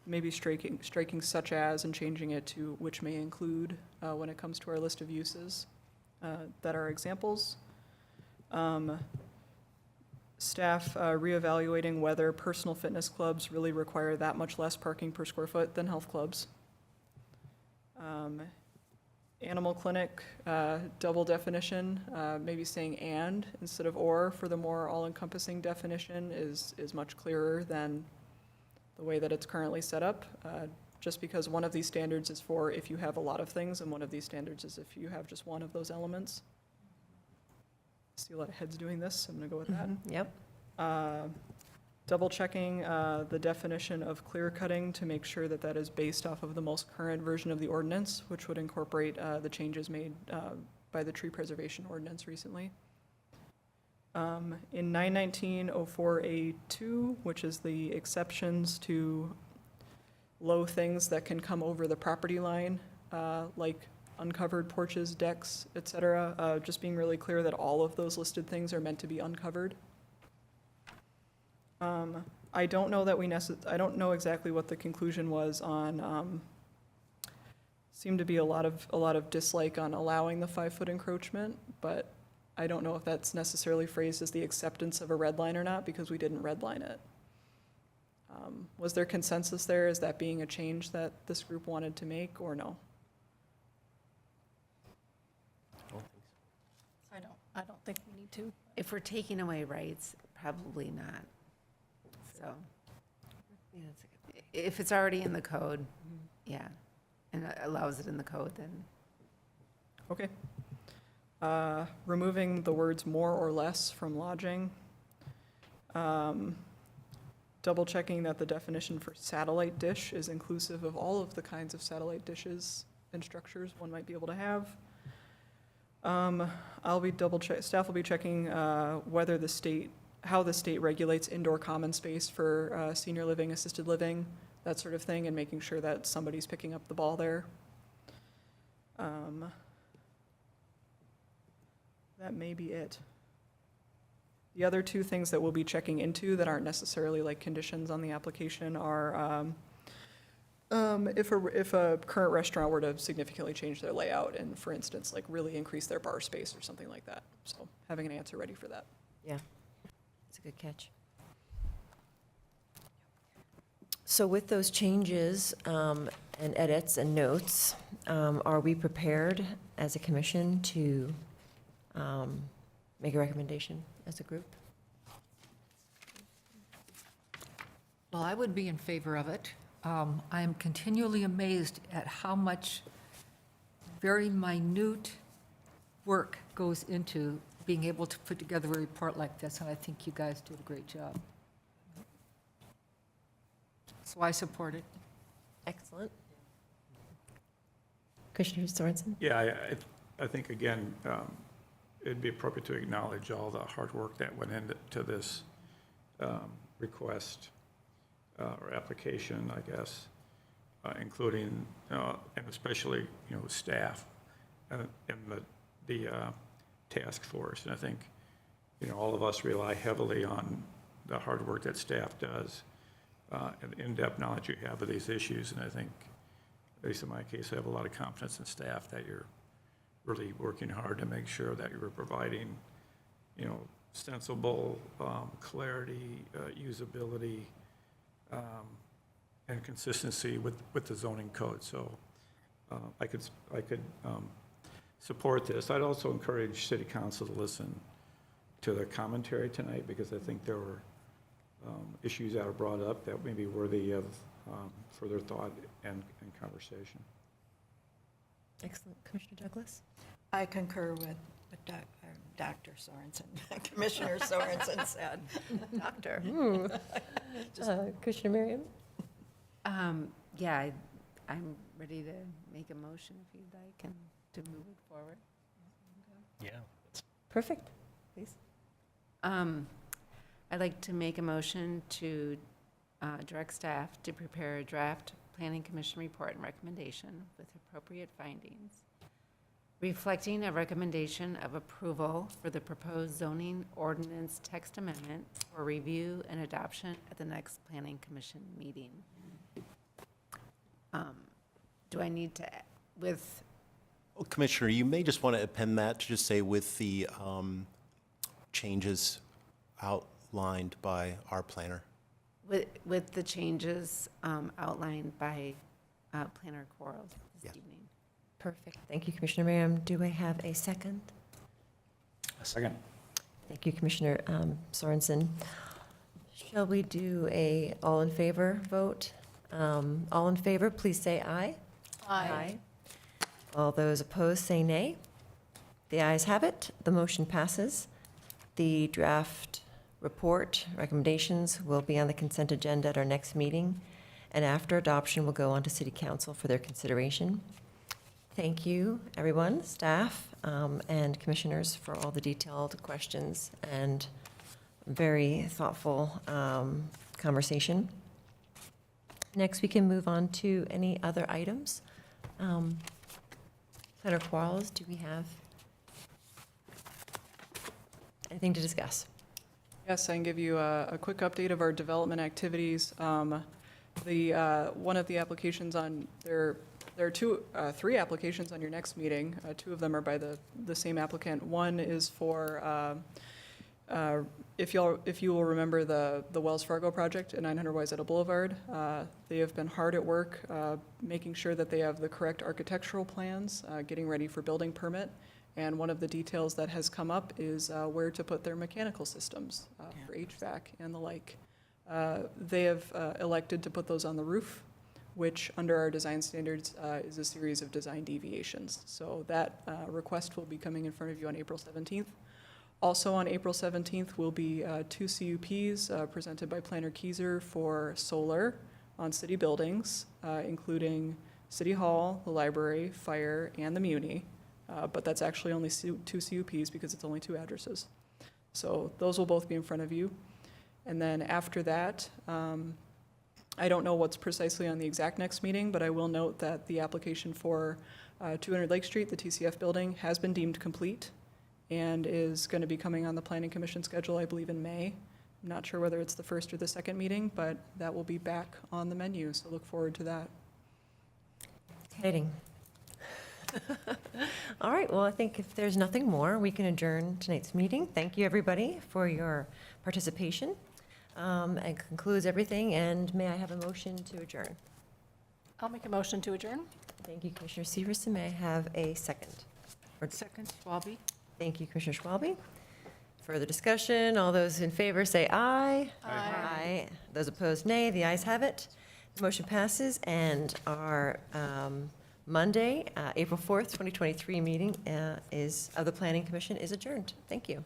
maybe striking such as and changing it to which may include when it comes to our list of uses that are examples. Staff reevaluating whether personal fitness clubs really require that much less parking per square foot than health clubs. Animal clinic, double definition, maybe saying and instead of or for the more all-encompassing definition is much clearer than the way that it's currently set up. Just because one of these standards is for if you have a lot of things, and one of these standards is if you have just one of those elements. See a lot of heads doing this, I'm gonna go with that. Yep. Double checking the definition of clear cutting to make sure that that is based off of the most current version of the ordinance, which would incorporate the changes made by the tree preservation ordinance recently. In 919.04A2, which is the exceptions to low things that can come over the property line, like uncovered porches, decks, et cetera, just being really clear that all of those listed things are meant to be uncovered. I don't know that I don't know exactly what the conclusion was on, seemed to be a lot of dislike on allowing the 5-foot encroachment, but I don't know if that's necessarily phrased as the acceptance of a red line or not, because we didn't redline it. Was there consensus there? Is that being a change that this group wanted to make, or no? I don't think we need to. If we're taking away rights, probably not. So, if it's already in the code, yeah, and it allows it in the code, then Okay. Removing the words more or less from lodging. Double checking that the definition for satellite dish is inclusive of all of the kinds of satellite dishes and structures one might be able to have. Staff will be checking whether how the state regulates indoor common space for senior living, assisted living, that sort of thing, and making sure that somebody's picking up the ball there. That may be it. The other two things that we'll be checking into that aren't necessarily like conditions on the application are if a current restaurant were to significantly change their layout and, for instance, like really increase their bar space or something like that. So having an answer ready for that. Yeah, that's a good catch. So with those changes and edits and notes, are we prepared as a commission to make a recommendation as a group? Well, I would be in favor of it. I am continually amazed at how much very minute work goes into being able to put together a report like this, and I think you guys did a great job. So I support it. Excellent. Commissioner Sorensen? Yeah, I think, again, it'd be appropriate to acknowledge all the hard work that went into this request or application, I guess, including, and especially, staff and the task force. And I think, all of us rely heavily on the hard work that staff does and the in-depth knowledge you have of these issues. And I think, at least in my case, I have a lot of confidence in staff that you're really working hard to make sure that you're providing, sensible clarity, usability, and consistency with the zoning code. So I could support this. I'd also encourage City Council to listen to the commentary tonight, because I think there were issues that are brought up that may be worthy of further thought and conversation. Excellent. Commissioner Douglas? I concur with what Dr. Sorensen, Commissioner Sorensen said. Doctor. Commissioner Merriam? Yeah, I'm ready to make a motion if you'd like and to move it forward. Yeah. Perfect. Please. I'd like to make a motion to direct staff to prepare a draft Planning Commission report and recommendation with appropriate findings, reflecting a recommendation of approval for the proposed zoning ordinance text amendment for review and adoption at the next Planning Commission meeting. Do I need to, with, Well, Commissioner, you may just want to append that to just say with the changes outlined by our planner. with the changes outlined by Planner Quarles this Yes. evening? Perfect. Thank you, Commissioner Merriam. Do I have a second? A second. Thank you, Commissioner Sorensen. Shall we do a all in favor vote? All in favor, please say aye. Aye. All those opposed, say nay. The ayes have it. The motion passes. The draft report recommendations will be on the consent agenda at our next meeting, and after adoption will go on to City Council for their consideration. Thank you, everyone, staff and commissioners, for all the detailed questions and very thoughtful conversation. Next, we can move on to any other items. Planner Quarles, do we have anything to discuss? Yes, I can give you a quick update of our development activities. One of the applications on, there are three applications on your next meeting. Two of them are by the same applicant. One is for, if you will remember the Wells Fargo project at 900 Wayzata Boulevard. They have been hard at work making sure that they have the correct architectural plans, getting ready for building permit. And one of the details that has come up is where to put their mechanical systems for HVAC and the like. They have elected to put those on the roof, which under our design standards is a series of design deviations. So that request will be coming in front of you on April 17th. Also on April 17th will be two CUPs presented by Planner Keyser for solar on city buildings, including City Hall, the library, fire, and the Muni. But that's actually only two CUPs because it's only two addresses. So those will both be in front of you. And then after that, I don't know what's precisely on the exact next meeting, but I will note that the application for 200 Lake Street, the TCF building, has been deemed complete and is going to be coming on the Planning Commission schedule, I believe, in May. I'm not sure whether it's the first or the second meeting, but that will be back on the menu, so look forward to that. Exciting. All right, well, I think if there's nothing more, we can adjourn tonight's meeting. Thank you, everybody, for your participation. And concludes everything, and may I have a motion to adjourn? I'll make a motion to adjourn. Thank you, Commissioner Severson. May I have a second? Second, Schwalbe? Thank you, Commissioner Schwalbe. Further discussion, all those in favor say aye. Aye. Those opposed, nay. The ayes have it. The motion passes, and our Monday, April 4th, 2023 meeting of the Planning Commission is adjourned. Thank you.